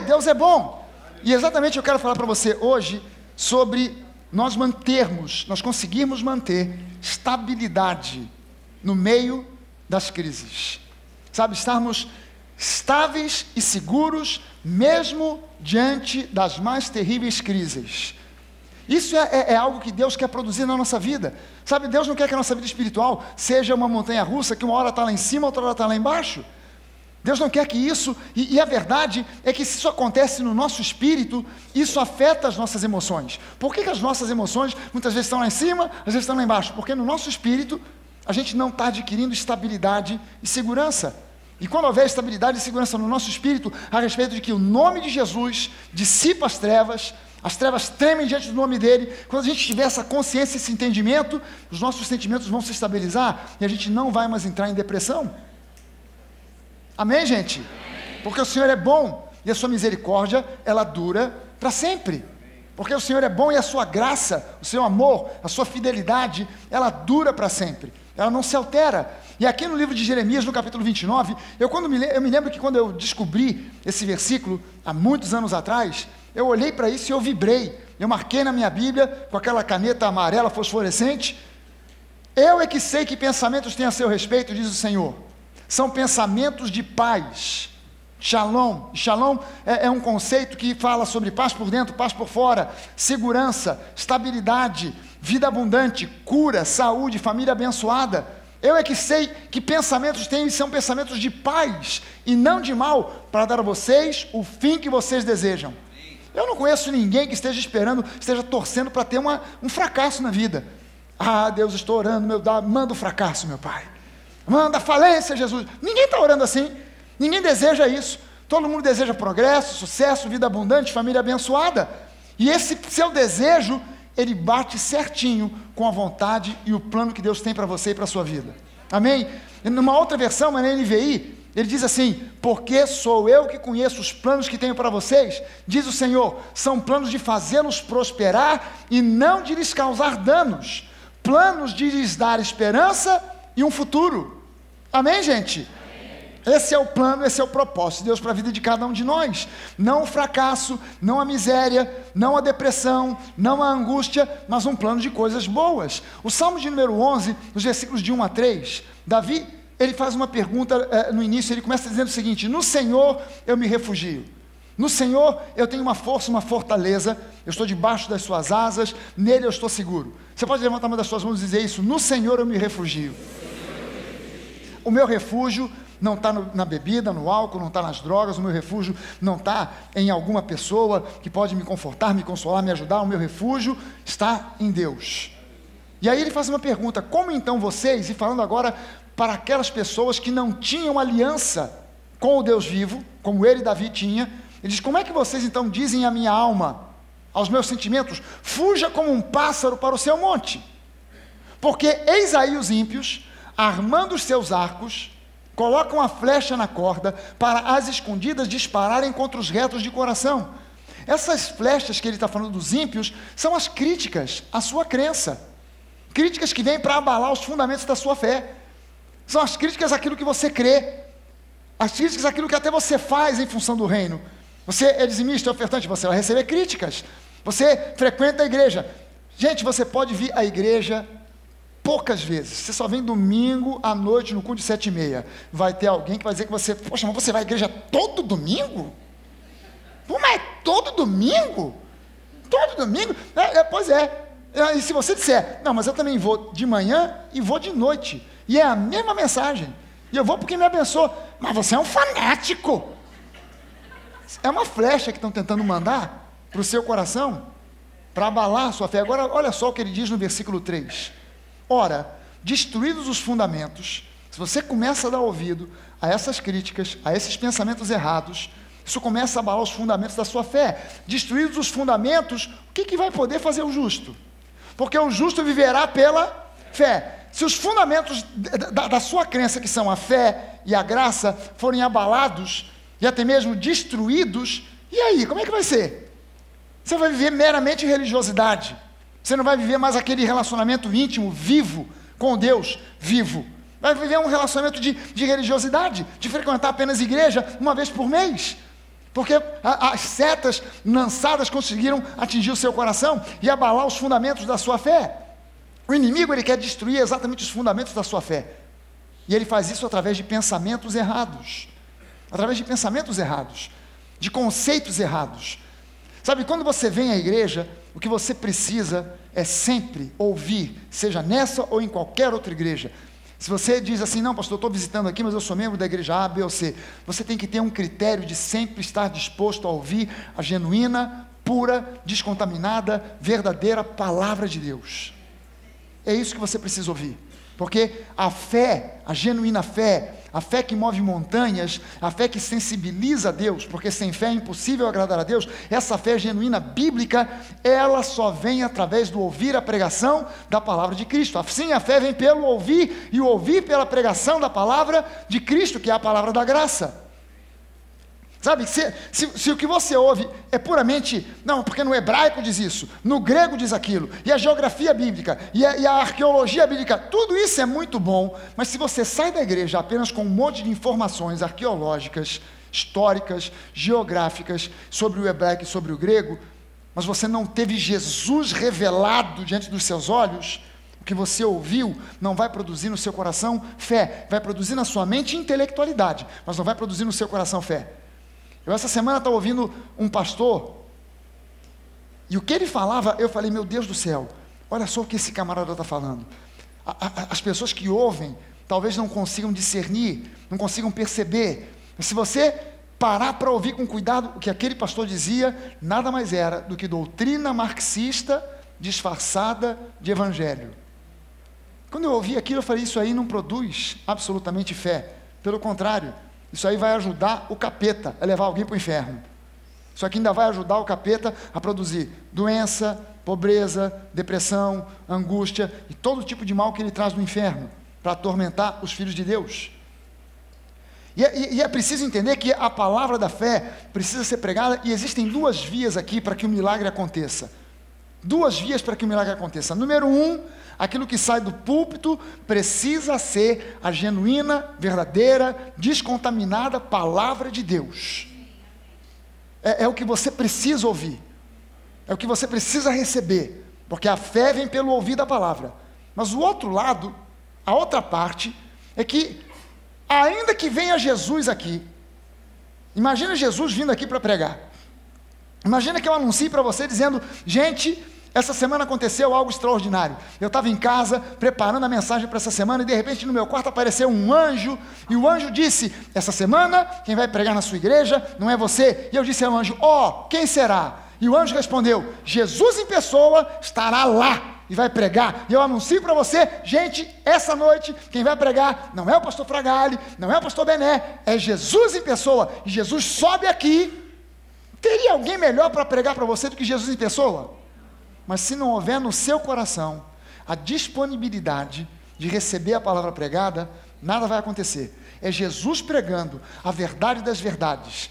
Deus é bom. E exatamente eu quero falar para você hoje sobre nós conseguirmos manter estabilidade no meio das crises. Sabe, estarmos estáveis e seguros mesmo diante das mais terríveis crises. Isso é algo que Deus quer produzir na nossa vida. Sabe, Deus não quer que a nossa vida espiritual seja uma montanha russa, que uma hora está lá em cima, outra hora está lá embaixo. Deus não quer que isso, e a verdade é que se isso acontece no nosso espírito, isso afeta as nossas emoções. Por que as nossas emoções muitas vezes estão lá em cima, às vezes estão lá embaixo? Porque no nosso espírito, a gente não está adquirindo estabilidade e segurança. E quando houver estabilidade e segurança no nosso espírito, a respeito de que o nome de Jesus dissipa as trevas tremem diante do nome dele, quando a gente tiver essa consciência, esse entendimento, os nossos sentimentos vão se estabilizar, e a gente não vai mais entrar em depressão. Amém, gente? Amém. Porque o Senhor é bom, e a sua misericórdia, ela dura para sempre. Porque o Senhor é bom e a sua graça, o seu amor, a sua fidelidade, ela dura para sempre. Ela não se altera. E aqui no livro de Jeremias, no capítulo 29, eu me lembro que quando eu descobri esse versículo, há muitos anos atrás, eu olhei para isso e eu vibrei. Eu marquei na minha Bíblia, com aquela caneta amarela fosforescente, eu é que sei que pensamentos têm a seu respeito, diz o Senhor. São pensamentos de paz, shalom. Shalom é um conceito que fala sobre paz por dentro, paz por fora, segurança, estabilidade, vida abundante, cura, saúde, família abençoada. Eu é que sei que pensamentos têm, são pensamentos de paz e não de mal, para dar a vocês o fim que vocês desejam. Eu não conheço ninguém que esteja torcendo para ter um fracasso na vida. Ah, Deus, estou orando, manda o fracasso, meu Pai. Manda a falência, Jesus. Ninguém está orando assim. Ninguém deseja isso. Todo mundo deseja progresso, sucesso, vida abundante, família abençoada. E esse seu desejo, ele bate certinho com a vontade e o plano que Deus tem para você e para a sua vida. Amém? Numa outra versão, mas na NVI, ele diz assim: porque sou eu que conheço os planos que tenho para vocês, diz o Senhor, são planos de fazê-los prosperar e não de lhes causar danos, planos de lhes dar esperança e um futuro. Amém, gente? Amém. Esse é o plano, esse é o propósito de Deus para a vida de cada um de nós. Não o fracasso, não a miséria, não a depressão, não a angústia, mas um plano de coisas boas. O Salmo de número 11, nos versículos de 1 a 3, Davi, ele faz uma pergunta no início, ele começa dizendo o seguinte: no Senhor eu me refugio. No Senhor eu tenho uma força, uma fortaleza, eu estou debaixo das suas asas, nele eu estou seguro. Você pode levantar uma das suas mãos e dizer isso: no Senhor eu me refugio. O meu refúgio não está na bebida, no álcool, não está nas drogas, o meu refúgio não está em alguma pessoa que pode me confortar, me consolar, me ajudar, o meu refúgio está em Deus. E aí ele faz uma pergunta: como então vocês, e falando agora para aquelas pessoas que não tinham aliança com o Deus vivo, como ele, Davi, tinha, ele diz: como é que vocês então dizem à minha alma, aos meus sentimentos, fuja como um pássaro para o seu monte? Porque eis aí os ímpios, armando os seus arcos, colocam a flecha na corda, para as escondidas dispararem contra os retos de coração. Essas flechas que ele está falando dos ímpios, são as críticas à sua crença, críticas que vêm para abalar os fundamentos da sua fé, são as críticas àquilo que você crê, as críticas àquilo que até você faz em função do reino. Você é dizimista, é ofertante, você vai receber críticas. Você frequenta a igreja. Gente, você pode vir à igreja poucas vezes. Você só vem domingo à noite no culto de 7h30. Vai ter alguém que vai dizer que você: poxa, mas você vai à igreja todo domingo? Pô, mas é todo domingo? Todo domingo? Pois é. E se você disser: não, mas eu também vou de manhã e vou de noite, e é a mesma mensagem, e eu vou porque me abençoou, mas você é um fanático. É uma flecha que estão tentando mandar para o seu coração, para abalar a sua fé. Agora, olha só o que ele diz no versículo 3. Ora, destruídos os fundamentos, se você começa a dar ouvido a essas críticas, a esses pensamentos errados, isso começa a abalar os fundamentos da sua fé. Destruídos os fundamentos, o que vai poder fazer o justo? Porque o justo viverá pela fé. Se os fundamentos da sua crença, que são a fé e a graça, forem abalados e até mesmo destruídos, e aí, como é que vai ser? Você vai viver meramente religiosidade. Você não vai viver mais aquele relacionamento íntimo, vivo, com Deus, vivo. Vai viver um relacionamento de religiosidade, de frequentar apenas igreja uma vez por mês. Porque as setas lançadas conseguiram atingir o seu coração e abalar os fundamentos da sua fé. O inimigo, ele quer destruir exatamente os fundamentos da sua fé. E ele faz isso através de pensamentos errados. Através de pensamentos errados. De conceitos errados. Sabe, quando você vem à igreja, o que você precisa é sempre ouvir, seja nessa ou em qualquer outra igreja. Se você diz assim, não, pastor, eu estou visitando aqui, mas eu sou membro da igreja A, B ou C, você tem que ter um critério de sempre estar disposto a ouvir a genuína, pura, descontaminada, verdadeira palavra de Deus. É isso que você precisa ouvir. Porque a fé, a genuína fé, a fé que move montanhas, a fé que sensibiliza a Deus, porque sem fé é impossível agradar a Deus, essa fé genuína bíblica, ela só vem através do ouvir a pregação da palavra de Cristo. Assim a fé vem pelo ouvir, e o ouvir pela pregação da palavra de Cristo, que é a palavra da graça. Sabe, se o que você ouve é puramente, não, porque no hebraico diz isso, no grego diz aquilo, e a geografia bíblica, e a arqueologia bíblica, tudo isso é muito bom, mas se você sai da igreja apenas com um monte de informações arqueológicas, históricas, geográficas, sobre o hebraico e sobre o grego, mas você não teve Jesus revelado diante dos seus olhos, o que você ouviu não vai produzir no seu coração fé, vai produzir na sua mente intelectualidade, mas não vai produzir no seu coração fé. Eu essa semana estava ouvindo um pastor, e o que ele falava, eu falei, meu Deus do céu, olha só o que esse camarada está falando. As pessoas que ouvem, talvez não consigam discernir, não consigam perceber, mas se você parar para ouvir com cuidado, o que aquele pastor dizia, nada mais era do que doutrina marxista disfarçada de evangelho. Quando eu ouvi aquilo, eu falei, isso aí não produz absolutamente fé, pelo contrário, isso aí vai ajudar o capeta a levar alguém para o inferno. Isso aqui ainda vai ajudar o capeta a produzir doença, pobreza, depressão, angústia e todo tipo de mal que ele traz do inferno, para atormentar os filhos de Deus. E é preciso entender que a palavra da fé precisa ser pregada, e existem duas vias aqui para que o milagre aconteça. Duas vias para que o milagre aconteça. Número 1, aquilo que sai do púlpito precisa ser a genuína, verdadeira, descontaminada palavra de Deus. É o que você precisa ouvir. É o que você precisa receber. Porque a fé vem pelo ouvir da palavra. Mas o outro lado, a outra parte, é que ainda que venha Jesus aqui, imagina Jesus vindo aqui para pregar. Imagina que eu anuncie para você dizendo, gente, essa semana aconteceu algo extraordinário. Eu estava em casa, preparando a mensagem para essa semana, e de repente no meu quarto apareceu um anjo, e o anjo disse, essa semana, quem vai pregar na sua igreja não é você. E eu disse ao anjo, quem será? E o anjo respondeu, Jesus em pessoa estará lá, e vai pregar. E eu anuncio para você, gente, essa noite, quem vai pregar não é o pastor Fragale, não é o pastor Bené, é Jesus em pessoa. E Jesus sobe aqui. Teria alguém melhor para pregar para você do que Jesus em pessoa? Mas se não houver no seu coração a disponibilidade de receber a palavra pregada, nada vai acontecer. É Jesus pregando a verdade das verdades.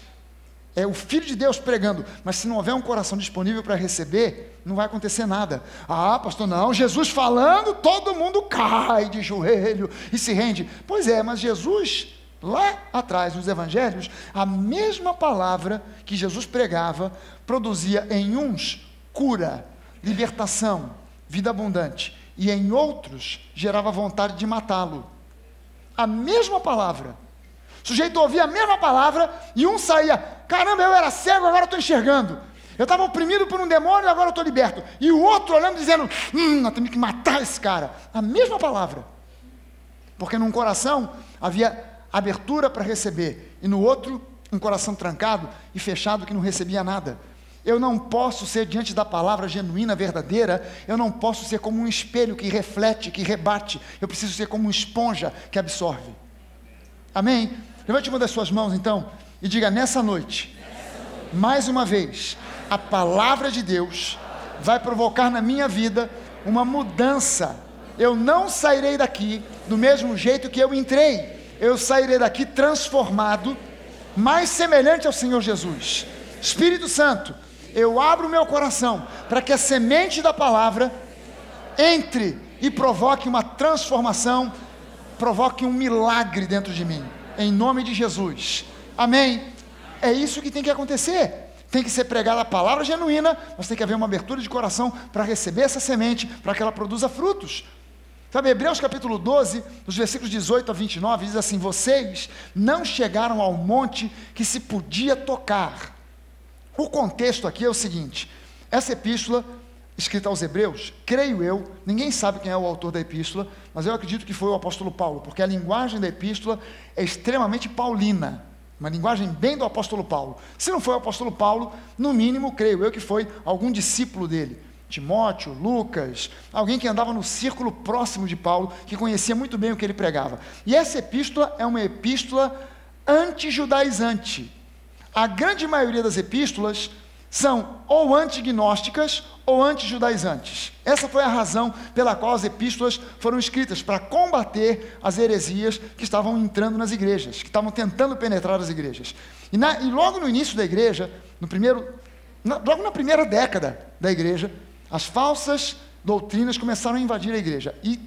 É o Filho de Deus pregando, mas se não houver um coração disponível para receber, não vai acontecer nada. Pastor, não, Jesus falando, todo mundo cai de joelho e se rende. Pois é, mas Jesus, lá atrás nos evangelhos, a mesma palavra que Jesus pregava, produzia em uns cura, libertação, vida abundante, e em outros gerava vontade de matá-lo. A mesma palavra. O sujeito ouvia a mesma palavra e um saía, caramba, eu era cego, agora estou enxergando. Eu estava oprimido por um demônio, agora eu estou liberto. E o outro olhando dizendo, nós temos que matar esse cara. A mesma palavra. Porque num coração havia abertura para receber, e no outro um coração trancado e fechado que não recebia nada. Eu não posso ser diante da palavra genuína, verdadeira, eu não posso ser como um espelho que reflete, que rebate, eu preciso ser como uma esponja que absorve. Amém? Levante uma das suas mãos então e diga, nessa noite, mais uma vez, a palavra de Deus vai provocar na minha vida uma mudança. Eu não sairei daqui do mesmo jeito que eu entrei, eu sairei daqui transformado, mais semelhante ao Senhor Jesus. Espírito Santo, eu abro o meu coração para que a semente da palavra entre e provoque uma transformação, provoque um milagre dentro de mim, em nome de Jesus. Amém? é isso que tem que acontecer. Tem que ser pregada a palavra genuína, mas tem que haver uma abertura de coração para receber essa semente, para que ela produza frutos. Sabe, Hebreus capítulo 12, nos versículos 18 a 29, diz assim: vocês não chegaram ao monte que se podia tocar. O contexto aqui é o seguinte: essa epístola, escrita aos Hebreus, creio eu, ninguém sabe quem é o autor da epístola, mas eu acredito que foi o apóstolo Paulo, porque a linguagem da epístola é extremamente paulina, uma linguagem bem do apóstolo Paulo. Se não foi o apóstolo Paulo, no mínimo, creio eu que foi algum discípulo dele, Timóteo, Lucas, alguém que andava no círculo próximo de Paulo, que conhecia muito bem o que ele pregava. E essa epístola é uma epístola anti-judaizante. A grande maioria das epístolas são ou antignósticas ou anti-judaizantes. Essa foi a razão pela qual as epístolas foram escritas, para combater as heresias que estavam entrando nas igrejas, que estavam tentando penetrar as igrejas. E logo no início da igreja, logo na primeira década da igreja, as falsas doutrinas começaram a invadir a igreja. E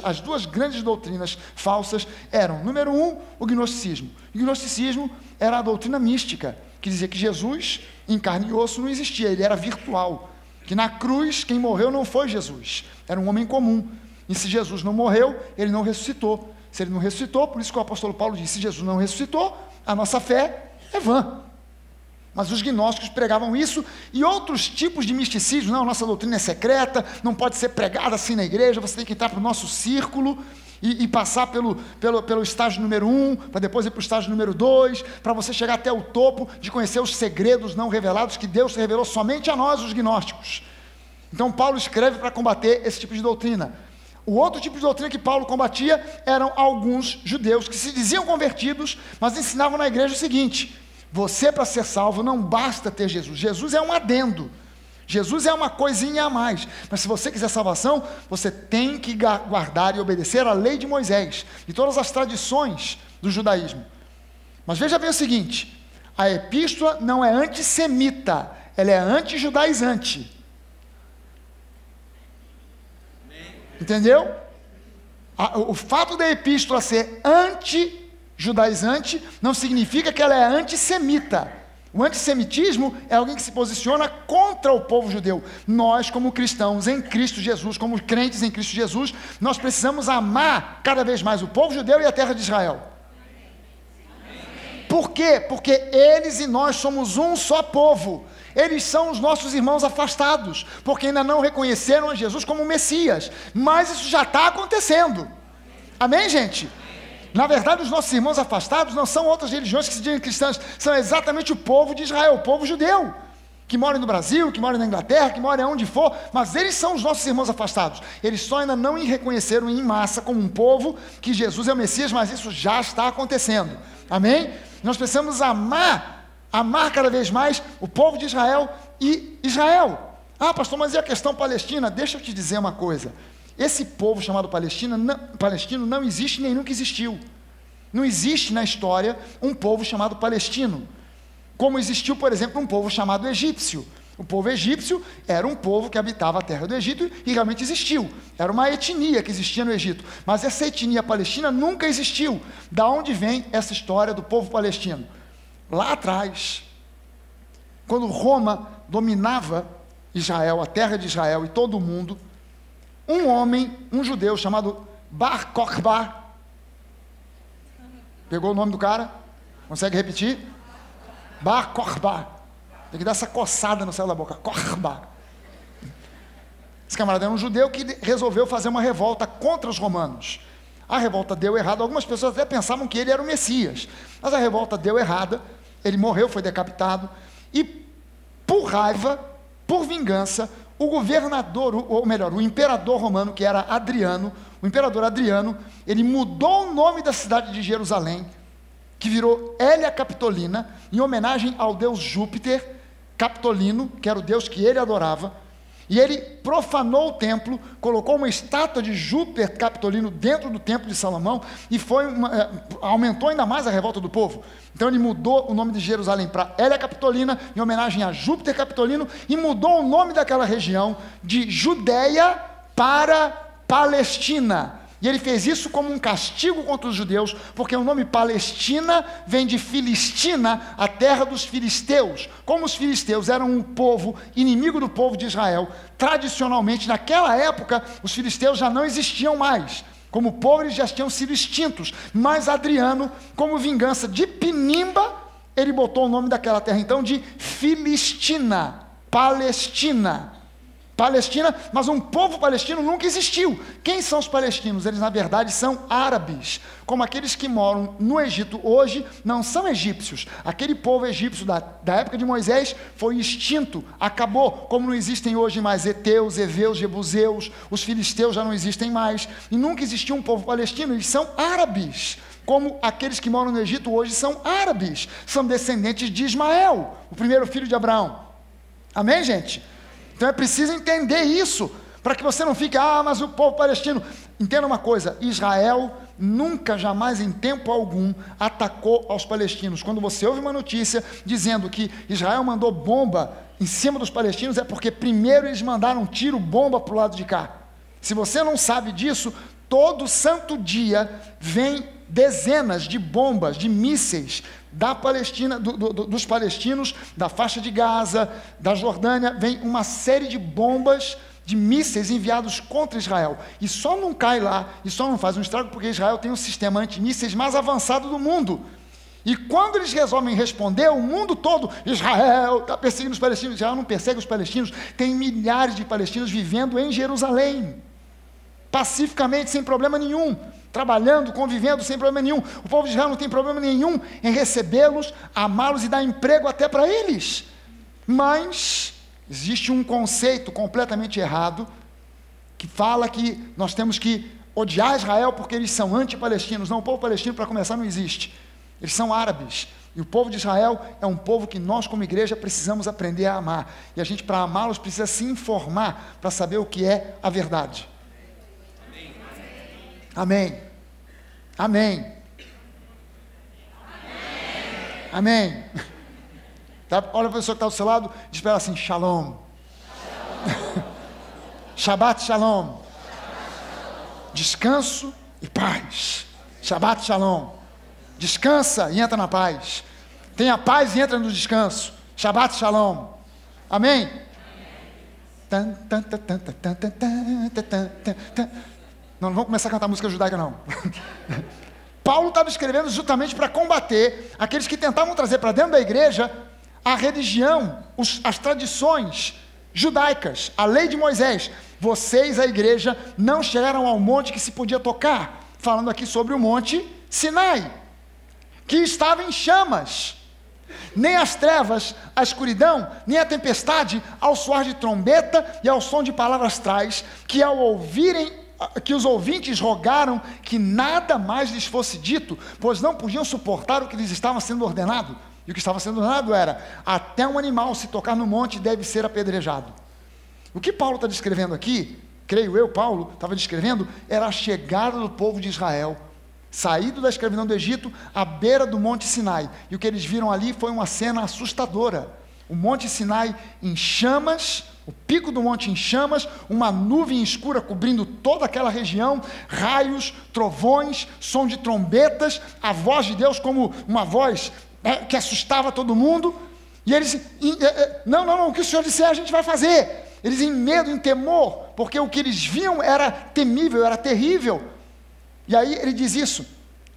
as duas grandes doutrinas falsas eram, número 1, o gnosticismo. O gnosticismo era a doutrina mística, que dizia que Jesus, em carne e osso, não existia, ele era virtual. Que na cruz, quem morreu não foi Jesus, era um homem comum. E se Jesus não morreu, ele não ressuscitou. Se ele não ressuscitou, por isso que o apóstolo Paulo disse: se Jesus não ressuscitou, a nossa fé é vã. Mas os gnósticos pregavam isso, e outros tipos de misticismo. Não, nossa doutrina é secreta, não pode ser pregada assim na igreja, você tem que entrar para o nosso círculo e passar pelo estágio número 1, para depois ir para o estágio número 2, para você chegar até o topo de conhecer os segredos não revelados que Deus revelou somente a nós, os gnósticos. Então Paulo escreve para combater esse tipo de doutrina. O outro tipo de doutrina que Paulo combatia eram alguns judeus que se diziam convertidos, mas ensinavam na igreja o seguinte: você, para ser salvo, não basta ter Jesus. Jesus é um adendo. Jesus é uma coisinha a mais. Mas se você quiser salvação, você tem que guardar e obedecer a lei de Moisés e todas as tradições do judaísmo. Mas veja bem o seguinte: a epístola não é antissemita, ela é anti-judaizante. Entendeu? O fato da epístola ser anti-judaizante não significa que ela é antissemita. O antissemitismo é alguém que se posiciona contra o povo judeu. Nós, como cristãos em Cristo Jesus, como crentes em Cristo Jesus, nós precisamos amar cada vez mais o povo judeu e a terra de Israel. Por quê? Porque eles e nós somos um só povo. Eles são os nossos irmãos afastados, porque ainda não reconheceram a Jesus como Messias. Mas isso já está acontecendo. Amém, gente? Na verdade, os nossos irmãos afastados não são outras religiões que se dizem cristãs, são exatamente o povo de Israel, o povo judeu, que mora no Brasil, que mora na Inglaterra, que mora onde for, mas eles são os nossos irmãos afastados. Eles só ainda não reconheceram em massa como um povo que Jesus é o Messias, mas isso já está acontecendo. Amém? Nós precisamos amar cada vez mais o povo de Israel e Israel. Ah, pastor, mas e a questão palestina? Deixa eu te dizer uma coisa. Esse povo chamado palestino não existe nem nunca existiu. Não existe na história um povo chamado palestino. Como existiu, por exemplo, um povo chamado egípcio. O povo egípcio era um povo que habitava a terra do Egito e realmente existiu. Era uma etnia que existia no Egito. Mas essa etnia palestina nunca existiu. Da onde vem essa história do povo palestino? Lá atrás, quando Roma dominava Israel, a terra de Israel e todo o mundo, um homem, um judeu chamado Bar Kokhba, pegou o nome do cara? Consegue repetir? Bar Kokhba. Tem que dar essa coçada no céu da boca. Kokhba. Esse camarada era um judeu que resolveu fazer uma revolta contra os romanos. A revolta deu errado. Algumas pessoas até pensavam que ele era o Messias. Mas a revolta deu errada. Ele morreu, foi decapitado. E por raiva, por vingança, o governador, ou melhor, o imperador romano, que era Adriano, o imperador Adriano, ele mudou o nome da cidade de Jerusalém, que virou Hélia Capitolina, em homenagem ao deus Júpiter Capitolino, que era o deus que ele adorava, e ele profanou o templo, colocou uma estátua de Júpiter Capitolino dentro do templo de Salomão, e aumentou ainda mais a revolta do povo. Então ele mudou o nome de Jerusalém para Hélia Capitolina, em homenagem a Júpiter Capitolino, e mudou o nome daquela região de Judeia para Palestina. E ele fez isso como um castigo contra os judeus, porque o nome Palestina vem de Filistina, a terra dos filisteus. Como os filisteus eram um povo inimigo do povo de Israel, tradicionalmente, naquela época, os filisteus já não existiam mais. Como povo, eles já tinham sido extintos. Mas Adriano, como vingança de Pinimba, ele botou o nome daquela terra, então, de Filistina, Palestina. Palestina, mas um povo palestino nunca existiu. Quem são os palestinos? Eles, na verdade, são árabes, como aqueles que moram no Egito hoje, não são egípcios. Aquele povo egípcio da época de Moisés foi extinto, acabou, como não existem hoje mais heteus, heveus, jebuseus, os filisteus já não existem mais, e nunca existiu um povo palestino, eles são árabes, como aqueles que moram no Egito hoje são árabes, são descendentes de Ismael, o primeiro filho de Abraão. Amém, gente? Então é preciso entender isso, para que você não fique, mas o povo palestino. Entenda uma coisa, Israel nunca, jamais, em tempo algum, atacou aos palestinos. Quando você ouve uma notícia dizendo que Israel mandou bomba em cima dos palestinos, é porque primeiro eles mandaram tiro, bomba para o lado de cá. Se você não sabe disso, todo santo dia vem dezenas de bombas, de mísseis, da Palestina, dos palestinos, da faixa de Gaza, da Jordânia, vem uma série de bombas, de mísseis enviados contra Israel, e só não cai lá, e só não faz um estrago, porque Israel tem um sistema antimísseis mais avançado do mundo, e quando eles resolvem responder, o mundo todo, Israel está perseguindo os palestinos. Israel não persegue os palestinos, tem milhares de palestinos vivendo em Jerusalém, pacificamente, sem problema nenhum, trabalhando, convivendo, sem problema nenhum. O povo de Israel não tem problema nenhum em recebê-los, amá-los e dar emprego até para eles. Mas existe um conceito completamente errado, que fala que nós temos que odiar Israel porque eles são anti-palestinos. Não, o povo palestino, para começar, não existe. Eles são árabes. E o povo de Israel é um povo que nós, como igreja, precisamos aprender a amar. E a gente, para amá-los, precisa se informar para saber o que é a verdade. Amém. Amém. Amém. Tá? Olha para a pessoa que está do seu lado, diz para ela assim, shalom. Shabbat shalom. Descanso e paz. Shabbat shalom. Descansa e entra na paz. Tenha paz e entra no descanso. Shabbat shalom. Amém? Não vamos começar a cantar música judaica, não. Paulo estava escrevendo justamente para combater aqueles que tentavam trazer para dentro da igreja a religião, as tradições judaicas, a lei de Moisés. Vocês, a igreja, não chegaram ao monte que se podia tocar, falando aqui sobre o monte Sinai, que estava em chamas. Nem as trevas, a escuridão, nem a tempestade, ao soar de trombeta e ao som de palavras traz, que ao ouvirem, que os ouvintes rogaram que nada mais lhes fosse dito, pois não podiam suportar o que lhes estava sendo ordenado. E o que estava sendo ordenado era, até um animal se tocar no monte deve ser apedrejado. O que Paulo está descrevendo aqui, creio eu, Paulo estava descrevendo, era a chegada do povo de Israel, saído da escravidão do Egito, à beira do monte Sinai. E o que eles viram ali foi uma cena assustadora. O monte Sinai em chamas, o pico do monte em chamas, uma nuvem escura cobrindo toda aquela região, raios, trovões, som de trombetas, a voz de Deus como uma voz que assustava todo mundo, e eles, não, o que o Senhor disser a gente vai fazer. Eles em medo, em temor, porque o que eles viam era temível, era terrível. E aí ele diz isso,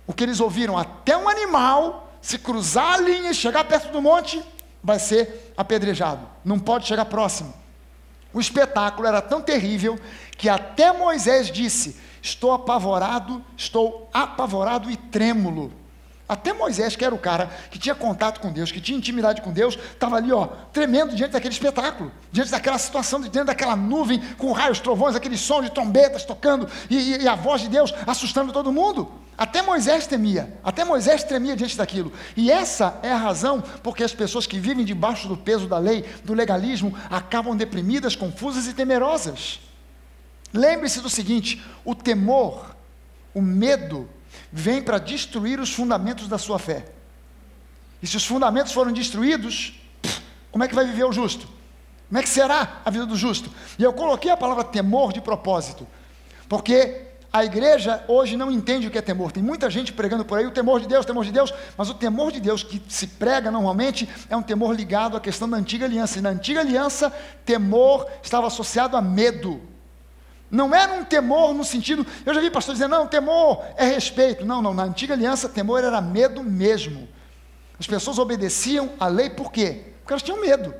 o que eles ouviram, até um animal, se cruzar a linha e chegar perto do monte, vai ser apedrejado, não pode chegar próximo. O espetáculo era tão terrível, que até Moisés disse, estou apavorado e trêmulo. Até Moisés, que era o cara que tinha contato com Deus, que tinha intimidade com Deus, estava ali, tremendo diante daquele espetáculo, diante daquela situação, diante daquela nuvem, com raios, trovões, aquele som de trombetas tocando, e a voz de Deus assustando todo mundo. Até Moisés temia, até Moisés tremia diante daquilo. E essa é a razão porque as pessoas que vivem debaixo do peso da lei, do legalismo, acabam deprimidas, confusas e temerosas. Lembre-se do seguinte, o temor, o medo, vem para destruir os fundamentos da sua fé. E se os fundamentos foram destruídos, como é que vai viver o justo? Como é que será a vida do justo? E eu coloquei a palavra temor de propósito, porque a igreja hoje não entende o que é temor. Tem muita gente pregando por aí o temor de Deus, mas o temor de Deus que se prega normalmente é um temor ligado à questão da antiga aliança. E na antiga aliança, temor estava associado a medo. Não era um temor no sentido, eu já vi pastor dizendo, não, temor é respeito. Não, na antiga aliança, temor era medo mesmo. As pessoas obedeciam à lei por quê? Porque elas tinham medo.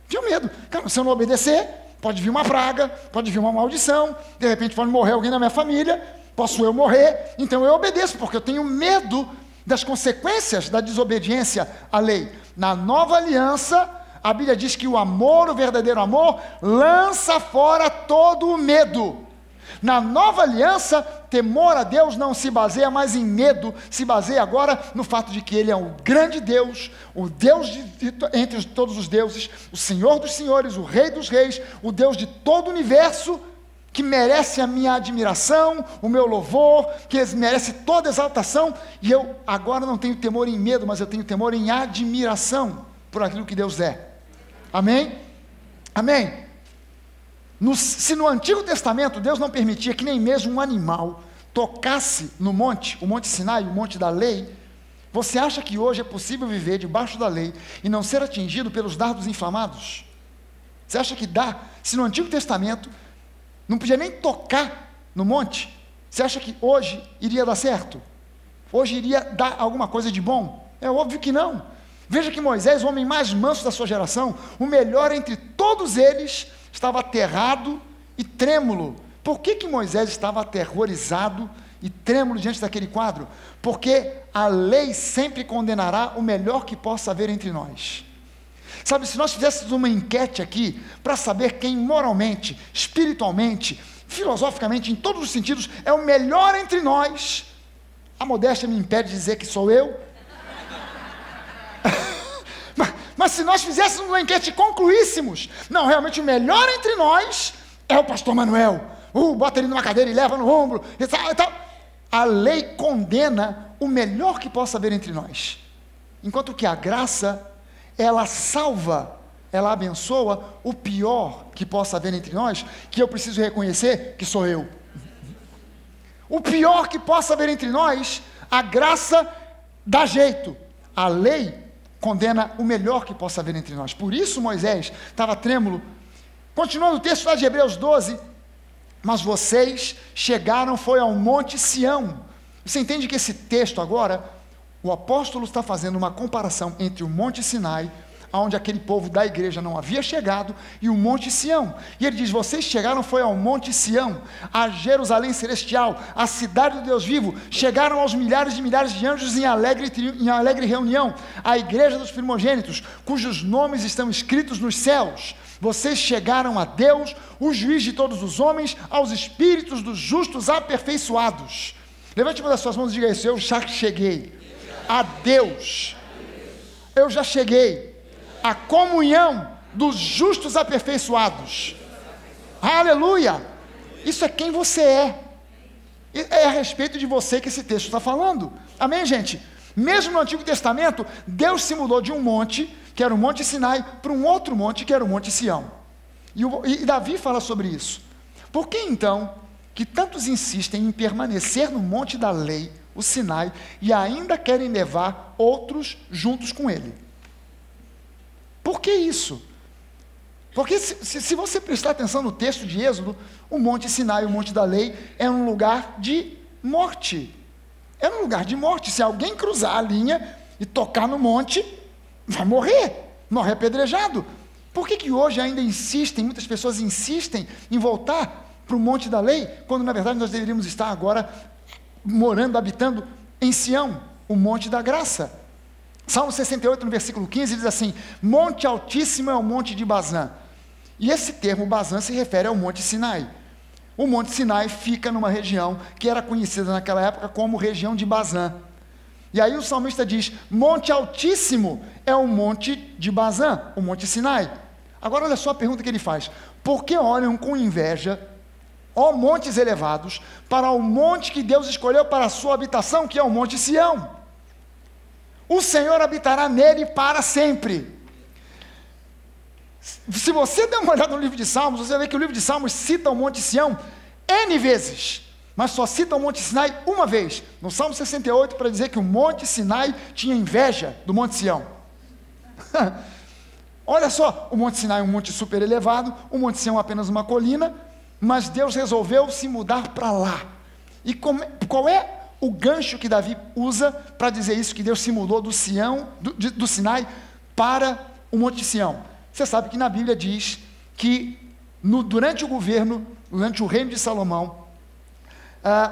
Tinham medo. Cara, se eu não obedecer, pode vir uma praga, pode vir uma maldição, de repente pode morrer alguém na minha família, posso eu morrer, então eu obedeço, porque eu tenho medo das consequências da desobediência à lei. Na nova aliança, a Bíblia diz que o amor, o verdadeiro amor, lança fora todo o medo. Na nova aliança, temor a Deus não se baseia mais em medo, se baseia agora no fato de que Ele é um grande Deus, o Deus entre todos os deuses, o Senhor dos senhores, o Rei dos reis, o Deus de todo o universo, que merece a minha admiração, o meu louvor, que merece toda exaltação, e eu agora não tenho temor em medo, mas eu tenho temor em admiração por aquilo que Deus é. Amém? Amém? Se no Antigo Testamento Deus não permitia que nem mesmo um animal tocasse no monte, o Monte Sinai, o monte da lei, você acha que hoje é possível viver debaixo da lei e não ser atingido pelos dardos inflamados? Você acha que dá? Se no Antigo Testamento não podia nem tocar no monte, você acha que hoje iria dar certo? Hoje iria dar alguma coisa de bom? É óbvio que não. Veja que Moisés, o homem mais manso da sua geração, o melhor entre todos eles, estava aterrado e trêmulo. Por que Moisés estava aterrorizado e trêmulo diante daquele quadro? Porque a lei sempre condenará o melhor que possa haver entre nós. Sabe, se nós fizéssemos uma enquete aqui, para saber quem moralmente, espiritualmente, filosoficamente, em todos os sentidos, é o melhor entre nós, a modéstia me impede de dizer que sou eu. Mas se nós fizéssemos uma enquete e concluíssemos, não, realmente o melhor entre nós é o pastor Manuel. Bota ele numa cadeira e leva no ombro, e tal. A lei condena o melhor que possa haver entre nós. Enquanto que a graça, ela salva, ela abençoa o pior que possa haver entre nós, que eu preciso reconhecer que sou eu. O pior que possa haver entre nós, a graça dá jeito. A lei condena o melhor que possa haver entre nós. Por isso Moisés estava trêmulo. Continuando o texto lá de Hebreus 12, mas vocês chegaram, foi ao Monte Sião. Você entende que esse texto agora, o apóstolo está fazendo uma comparação entre o Monte Sinai, onde aquele povo da igreja não havia chegado, e o Monte Sião. E ele diz, vocês chegaram, foi ao Monte Sião, a Jerusalém celestial, a cidade do Deus vivo, chegaram aos milhares de anjos em alegre reunião, a igreja dos primogênitos, cujos nomes estão escritos nos céus. Vocês chegaram a Deus, o juiz de todos os homens, aos espíritos dos justos aperfeiçoados. Levante uma das suas mãos e diga isso, eu já cheguei a Deus, eu já cheguei a comunhão dos justos aperfeiçoados. Aleluia! Isso é quem você é. É a respeito de você que esse texto está falando. Amém, gente? Mesmo no Antigo Testamento, Deus se mudou de um monte, que era o Monte Sinai, para um outro monte, que era o Monte Sião. E Davi fala sobre isso. Por que então que tantos insistem em permanecer no monte da lei, o Sinai, e ainda querem levar outros juntos com ele? Por que isso? Porque se você prestar atenção no texto de Êxodo, o Monte Sinai, o Monte da Lei, é um lugar de morte. É um lugar de morte. Se alguém cruzar a linha e tocar no monte, vai morrer apedrejado. Por que hoje ainda muitas pessoas insistem em voltar para o Monte da Lei, quando na verdade nós deveríamos estar agora morando, habitando em Sião, o Monte da Graça? Salmo 68, no versículo 15, diz assim, Monte Altíssimo é o Monte de Bazã. E esse termo Bazã se refere ao Monte Sinai. O Monte Sinai fica numa região que era conhecida naquela época como região de Bazã. E aí o salmista diz, Monte Altíssimo é o Monte de Bazã, o Monte Sinai. Agora olha só a pergunta que ele faz, por que olham com inveja, ó montes elevados, para o monte que Deus escolheu para a sua habitação, que é o Monte Sião? O Senhor habitará nele para sempre. Se você der uma olhada no livro de Salmos, você vai ver que o livro de Salmos cita o Monte Sião N vezes. mas só cita o Monte Sinai uma vez, no Salmo 68, para dizer que o Monte Sinai tinha inveja do Monte Sião. Olha só, o Monte Sinai é um monte super elevado, o Monte Sião é apenas uma colina, mas Deus resolveu se mudar para lá. E qual é o gancho que Davi usa para dizer isso, que Deus se mudou do Sinai para o Monte Sião? Você sabe que na Bíblia diz que durante o reino de Salomão,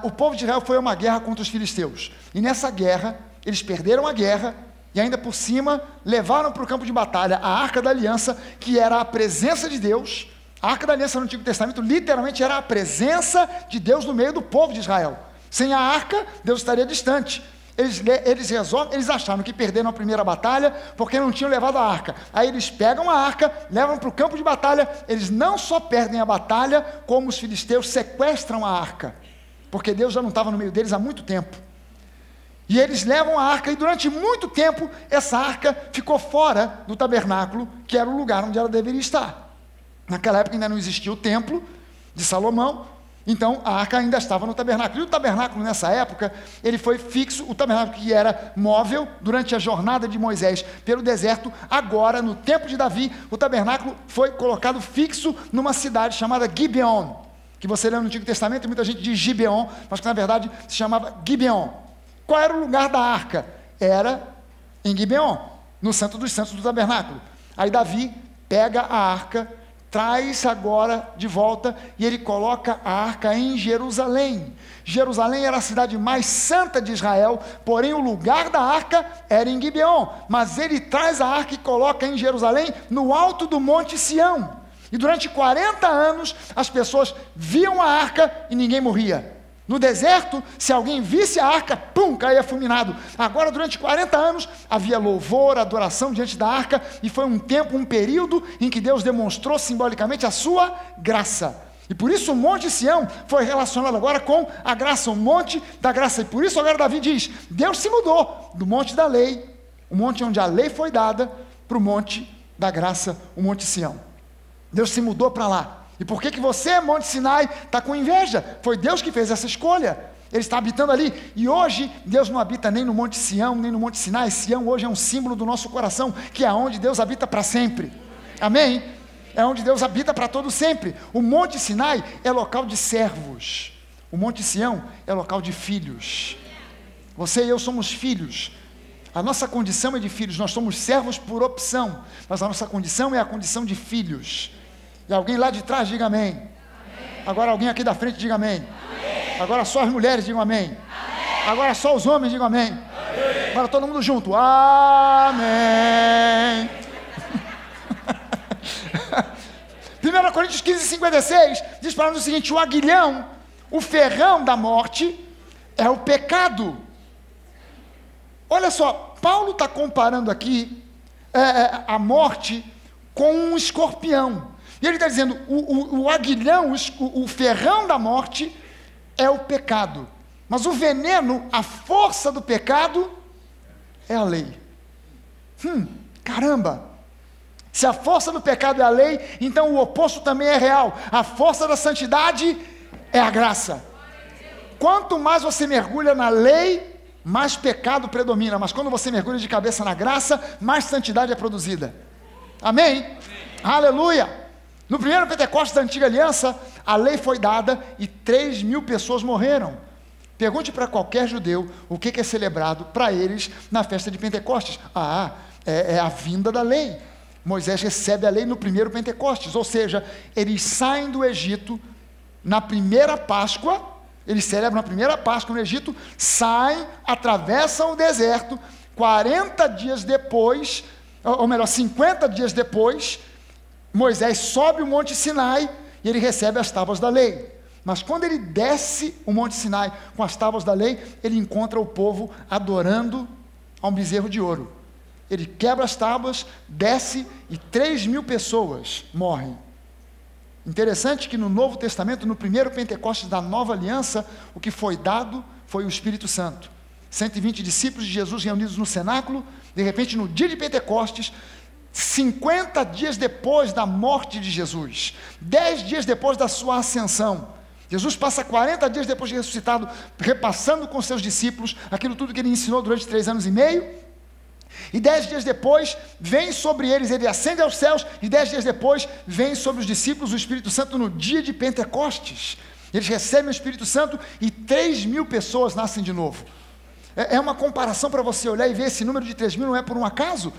o povo de Israel foi a uma guerra contra os filisteus, e nessa guerra, eles perderam a guerra, e ainda por cima, levaram para o campo de batalha a Arca da Aliança, que era a presença de Deus. A Arca da Aliança no Antigo Testamento, literalmente, era a presença de Deus no meio do povo de Israel. Sem a Arca, Deus estaria distante. Eles acharam que perderam a primeira batalha, porque não tinham levado a Arca. Aí eles pegam a Arca, levam para o campo de batalha, eles não só perdem a batalha, como os filisteus sequestram a Arca, porque Deus já não estava no meio deles há muito tempo. E eles levam a arca, e durante muito tempo, essa arca ficou fora do tabernáculo, que era o lugar onde ela deveria estar. Naquela época ainda não existia o templo de Salomão, então a arca ainda estava no tabernáculo. E o tabernáculo nessa época, ele foi fixo, o tabernáculo que era móvel durante a jornada de Moisés pelo deserto, agora no tempo de Davi, o tabernáculo foi colocado fixo numa cidade chamada Gibeon, que você lê no Antigo Testamento, e muita gente diz Gibeon, mas que na verdade se chamava Gibeon. Qual era o lugar da arca? Era em Gibeon, no Santo dos Santos do tabernáculo. Aí Davi pega a arca, traz agora de volta, e ele coloca a arca em Jerusalém. Jerusalém era a cidade mais santa de Israel, porém o lugar da arca era em Gibeon, mas ele traz a arca e coloca em Jerusalém, no alto do Monte Sião. E durante 40 anos, as pessoas viam a arca e ninguém morria. No deserto, se alguém visse a arca, pum, caía fulminado. Agora, durante 40 anos, havia louvor, adoração diante da arca, e foi um tempo, um período, em que Deus demonstrou simbolicamente a sua graça. E por isso o Monte Sião foi relacionado agora com a graça, o Monte da Graça. E por isso agora Davi diz, Deus se mudou do Monte da Lei, o monte onde a lei foi dada, para o Monte da Graça, o Monte Sião. Deus se mudou para lá. E por que você, Monte Sinai, está com inveja? Foi Deus que fez essa escolha. Ele está habitando ali. E hoje, Deus não habita nem no Monte Sião, nem no Monte Sinai. Sião hoje é um símbolo do nosso coração, que é onde Deus habita para sempre. Amém? É onde Deus habita para todo sempre. O Monte Sinai é local de servos. O Monte Sião é local de filhos. Você e eu somos filhos. A nossa condição é de filhos. Nós somos servos por opção, mas a nossa condição é a condição de filhos. E alguém lá de trás diga amém. Amém. Agora alguém aqui da frente diga amém. Amém. Agora só as mulheres digam amém. Amém. Agora só os homens digam amém. Amém. Agora todo mundo junto. Amém. 1 Coríntios 15:56 diz para nós o seguinte: o aguilhão, o ferrão da morte é o pecado. Olha só, Paulo está comparando aqui a morte com um escorpião. E ele está dizendo, o aguilhão, o ferrão da morte é o pecado. Mas o veneno, a força do pecado, é a lei. Caramba! Se a força do pecado é a lei, então o oposto também é real. A força da santidade é a graça. Quanto mais você mergulha na lei, mais pecado predomina. Mas quando você mergulha de cabeça na graça, mais santidade é produzida. Amém? Amém. Aleluia! No primeiro Pentecostes da Antiga Aliança, a lei foi dada e 3.000 pessoas morreram. Pergunte para qualquer judeu o que é celebrado para eles na festa de Pentecostes. É a vinda da lei. Moisés recebe a lei no primeiro Pentecostes, ou seja, eles saem do Egito na primeira Páscoa, eles celebram a primeira Páscoa no Egito, saem, atravessam o deserto, 40 dias depois, ou melhor, 50 dias depois, Moisés sobe o Monte Sinai e ele recebe as tábuas da lei. Mas quando ele desce o Monte Sinai com as tábuas da lei, ele encontra o povo adorando a um bezerro de ouro. Ele quebra as tábuas, desce e 3.000 pessoas morrem. Interessante que no Novo Testamento, no primeiro Pentecostes da Nova Aliança, o que foi dado foi o Espírito Santo. 120 discípulos de Jesus reunidos no cenáculo, de repente no dia de Pentecostes, 50 dias depois da morte de Jesus, 10 dias depois da sua ascensão, Jesus passa 40 dias depois de ressuscitado, repassando com seus discípulos aquilo tudo que ele ensinou durante 3 anos e meio. E 10 dias depois, vem sobre eles, ele ascende aos céus, e 10 dias depois, vem sobre os discípulos o Espírito Santo no dia de Pentecostes. Eles recebem o Espírito Santo e 3.000 pessoas nascem de novo. É uma comparação para você olhar e ver esse número de 3.000 não é por um acaso,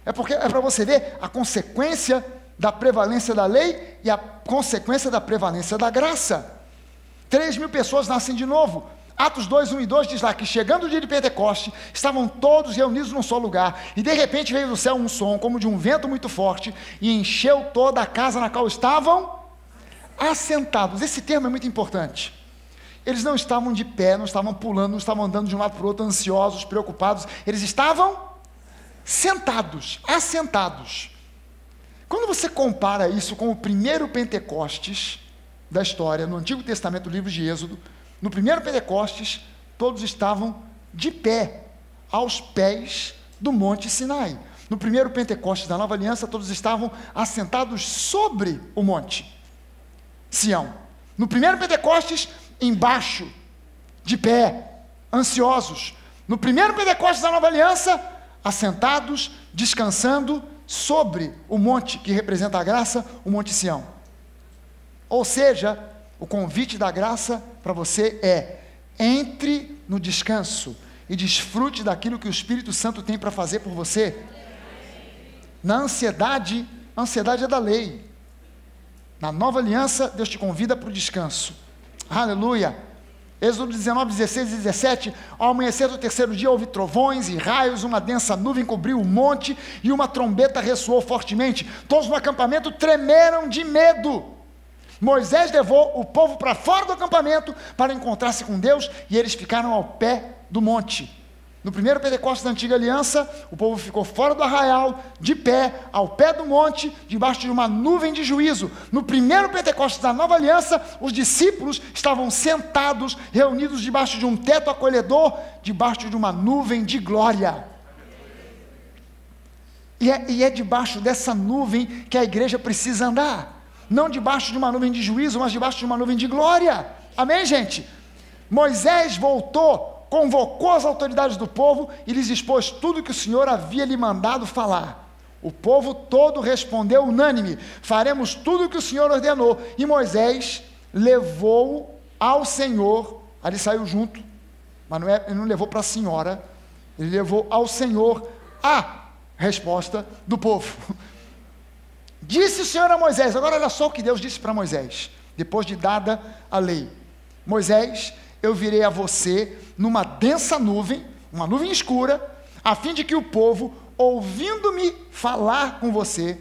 é para você ver a consequência da prevalência da lei e a consequência da prevalência da graça. 3.000 pessoas nascem de novo. Atos 2, 1 e 2 diz lá que chegando o dia de Pentecoste, estavam todos reunidos num só lugar, e de repente veio do céu um som, como de um vento muito forte, e encheu toda a casa na qual estavam assentados. Esse termo é muito importante. Eles não estavam de pé, não estavam pulando, não estavam andando de um lado para o outro, ansiosos, preocupados, eles estavam sentados, assentados. Quando você compara isso com o primeiro Pentecostes da história, no Antigo Testamento, livro de Êxodo, no primeiro Pentecostes, todos estavam de pé, aos pés do Monte Sinai. No primeiro Pentecostes da Nova Aliança, todos estavam assentados sobre o monte Sião. No primeiro Pentecostes, embaixo, de pé, ansiosos. No primeiro Pentecostes da Nova Aliança, assentados, descansando sobre o monte que representa a graça, o Monte Sião. Ou seja, o convite da graça para você é: entre no descanso e desfrute daquilo que o Espírito Santo tem para fazer por você. Na ansiedade, a ansiedade é da lei. Na nova aliança, Deus te convida para o descanso. Aleluia! Êxodo 19, 16 e 17, ao amanhecer do terceiro dia houve trovões e raios, uma densa nuvem cobriu o monte e uma trombeta ressoou fortemente. Todos no acampamento tremeram de medo. Moisés levou o povo para fora do acampamento para encontrar-se com Deus, e eles ficaram ao pé do monte. No primeiro Pentecostes da Antiga Aliança, o povo ficou fora do arraial, de pé, ao pé do monte, debaixo de uma nuvem de juízo. No primeiro Pentecostes da Nova Aliança, os discípulos estavam sentados, reunidos debaixo de um teto acolhedor, debaixo de uma nuvem de glória. E é debaixo dessa nuvem que a igreja precisa andar. Não debaixo de uma nuvem de juízo, mas debaixo de uma nuvem de glória. Amém, gente? Moisés voltou, convocou as autoridades do povo e lhes expôs tudo que o Senhor havia lhe mandado falar. O povo todo respondeu unânime: faremos tudo o que o Senhor ordenou. E Moisés levou ao Senhor, ali saiu junto, mas ele não levou para a senhora, ele levou ao Senhor a resposta do povo. Disse o Senhor a Moisés, agora olha só o que Deus disse para Moisés, depois de dada a lei: Moisés, eu virei a você numa densa nuvem, uma nuvem escura, a fim de que o povo, ouvindo-me falar com você,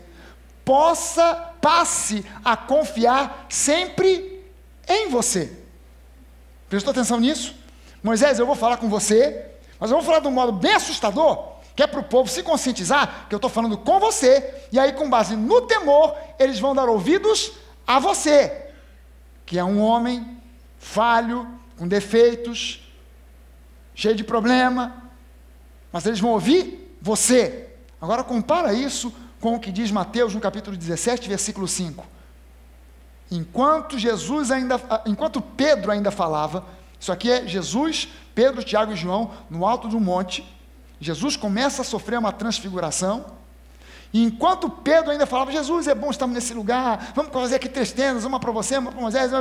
passe a confiar sempre em você. Prestou atenção nisso? Moisés, eu vou falar com você, mas eu vou falar de um modo bem assustador, que é para o povo se conscientizar que eu estou falando com você, e aí com base no temor, eles vão dar ouvidos a você, que é um homem falho, com defeitos, cheio de problema, mas eles vão ouvir você. Agora compara isso com o que diz Mateus no capítulo 17, versículo 5. Enquanto Pedro ainda falava, isso aqui é Jesus, Pedro, Tiago e João, no alto do monte. Jesus começa a sofrer uma transfiguração, e enquanto Pedro ainda falava: Jesus, é bom estarmos nesse lugar, vamos fazer aqui 3 tendas, uma para você, uma para Moisés,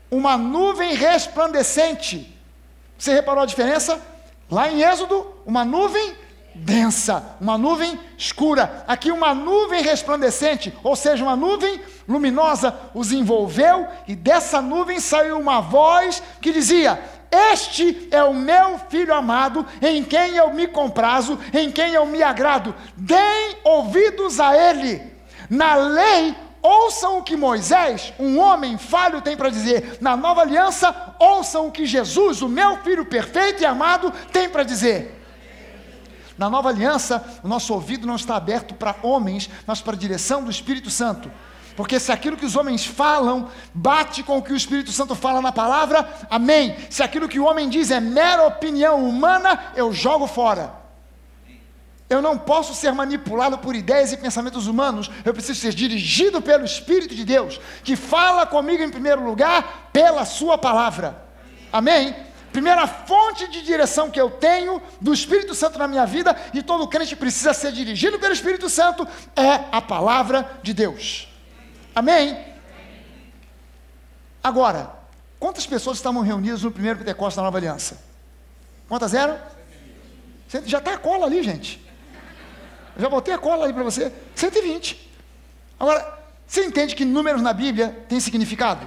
uma nuvem resplandecente. Você reparou a diferença? Lá em Êxodo, uma nuvem densa, uma nuvem escura. Aqui uma nuvem resplandecente, ou seja, uma nuvem luminosa os envolveu, e dessa nuvem saiu uma voz que dizia: este é o meu Filho amado, em quem eu me comprazo, em quem eu me agrado. Deem ouvidos a ele. Na lei, ouçam o que Moisés, um homem falho, tem para dizer. Na nova aliança, ouçam o que Jesus, o meu Filho perfeito e amado, tem para dizer. Na nova aliança, o nosso ouvido não está aberto para homens, mas para a direção do Espírito Santo. Porque se aquilo que os homens falam bate com o que o Espírito Santo fala na palavra, amém. Se aquilo que o homem diz é mera opinião humana, eu jogo fora. Eu não posso ser manipulado por ideias e pensamentos humanos. Eu preciso ser dirigido pelo Espírito de Deus, que fala comigo em primeiro lugar pela sua palavra. Amém? Primeira fonte de direção que eu tenho do Espírito Santo na minha vida, e todo crente precisa ser dirigido pelo Espírito Santo, é a palavra de Deus. Amém? Agora, quantas pessoas estavam reunidas no primeiro Pentecostes da Nova Aliança? Quantas eram? Já está a cola ali, gente. Eu já botei a cola ali para você. 120. Agora, você entende que números na Bíblia têm significado?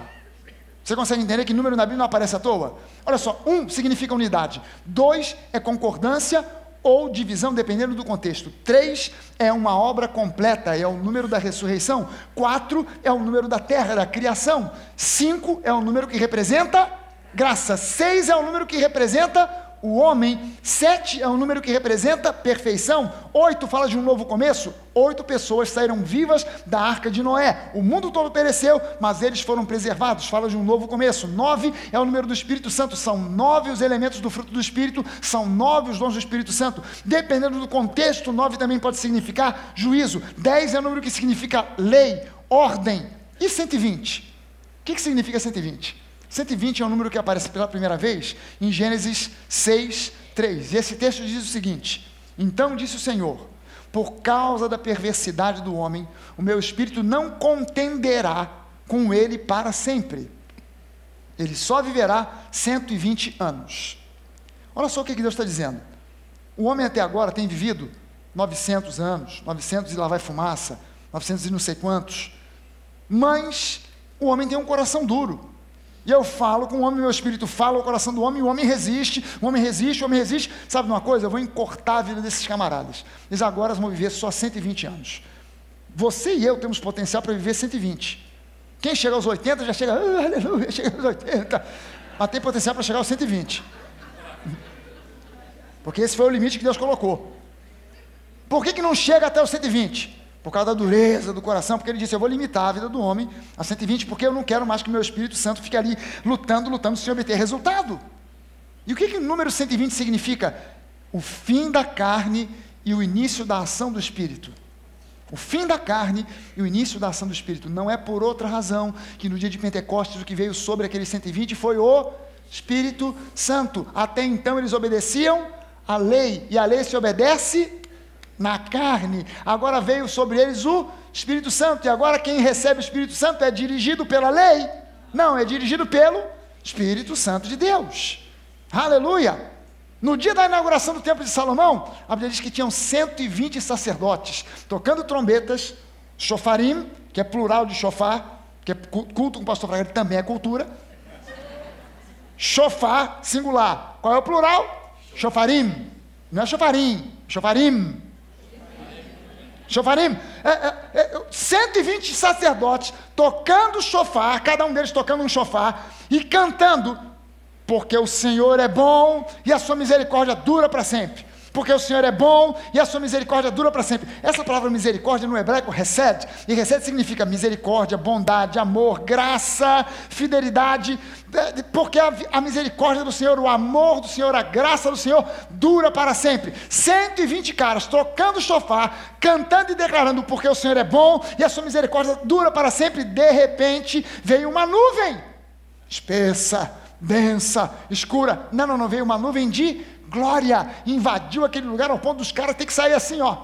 Você consegue entender que número na Bíblia não aparece à toa? Olha só, 1 significa unidade, 2 é concordância ou divisão, dependendo do contexto, 3 é uma obra completa, é o número da ressurreição, 4 é o número da terra, da criação, 5 é o número que representa graça, 6 é o número que representa o homem, 7 é um número que representa perfeição, 8 fala de um novo começo, 8 pessoas saíram vivas da arca de Noé, o mundo todo pereceu, mas eles foram preservados, fala de um novo começo, 9 é o número do Espírito Santo, são 9 os elementos do fruto do Espírito, são 9 os dons do Espírito Santo, dependendo do contexto, 9 também pode significar juízo, 10 é o número que significa lei, ordem, e 120? O que significa 120? 120 é um número que aparece pela primeira vez em Gênesis 6, 3. E esse texto diz o seguinte: então disse o Senhor, por causa da perversidade do homem, o meu espírito não contenderá com ele para sempre. Ele só viverá 120 anos. Olha só o que Deus está dizendo. O homem até agora tem vivido 900 anos, 900 e lá vai fumaça, 900 e não sei quantos. Mas o homem tem um coração duro. E eu falo com o homem, meu espírito fala o coração do homem, e o homem resiste, o homem resiste, o homem resiste. Sabe de uma coisa? Eu vou encurtar a vida desses camaradas. Eles agora vão viver só 120 anos. Você e eu temos potencial para viver 120. Quem chega aos 80 já chega, aleluia, chega aos 80. Mas tem potencial para chegar aos 120. Porque esse foi o limite que Deus colocou. Por que não chega até os 120? Por causa da dureza do coração, porque ele disse, eu vou limitar a vida do homem a 120, porque eu não quero mais que o meu Espírito Santo fique ali lutando, sem obter resultado. E o que o número 120 significa? O fim da carne e o início da ação do Espírito. O fim da carne e o início da ação do Espírito. Não é por outra razão que no dia de Pentecostes o que veio sobre aqueles 120 foi o Espírito Santo. Até então eles obedeciam a lei, e a lei se obedece na carne. Agora veio sobre eles o Espírito Santo, e agora quem recebe o Espírito Santo é dirigido pela lei? Não, é dirigido pelo Espírito Santo de Deus. Aleluia! No dia da inauguração do templo de Salomão, a Bíblia diz que tinham 120 sacerdotes, tocando trombetas, shofarim, que é plural de shofar, que é culto com o pastor Fraga, também é cultura. Shofar, singular. Qual é o plural? Shofarim. Não é shofarim, shofarim. Shofarim, 120 sacerdotes tocando shofar, cada um deles tocando um shofar e cantando, porque o Senhor é bom e a sua misericórdia dura para sempre. Porque o Senhor é bom e a sua misericórdia dura para sempre. Essa palavra misericórdia no hebraico, hesed, e hesed significa misericórdia, bondade, amor, graça, fidelidade, porque a misericórdia do Senhor, o amor do Senhor, a graça do Senhor dura para sempre. 120 caras tocando shofar, cantando e declarando porque o Senhor é bom e a sua misericórdia dura para sempre. De repente veio uma nuvem espessa, densa, escura. Não, veio uma nuvem de glória, invadiu aquele lugar ao ponto dos caras ter que sair assim, ó,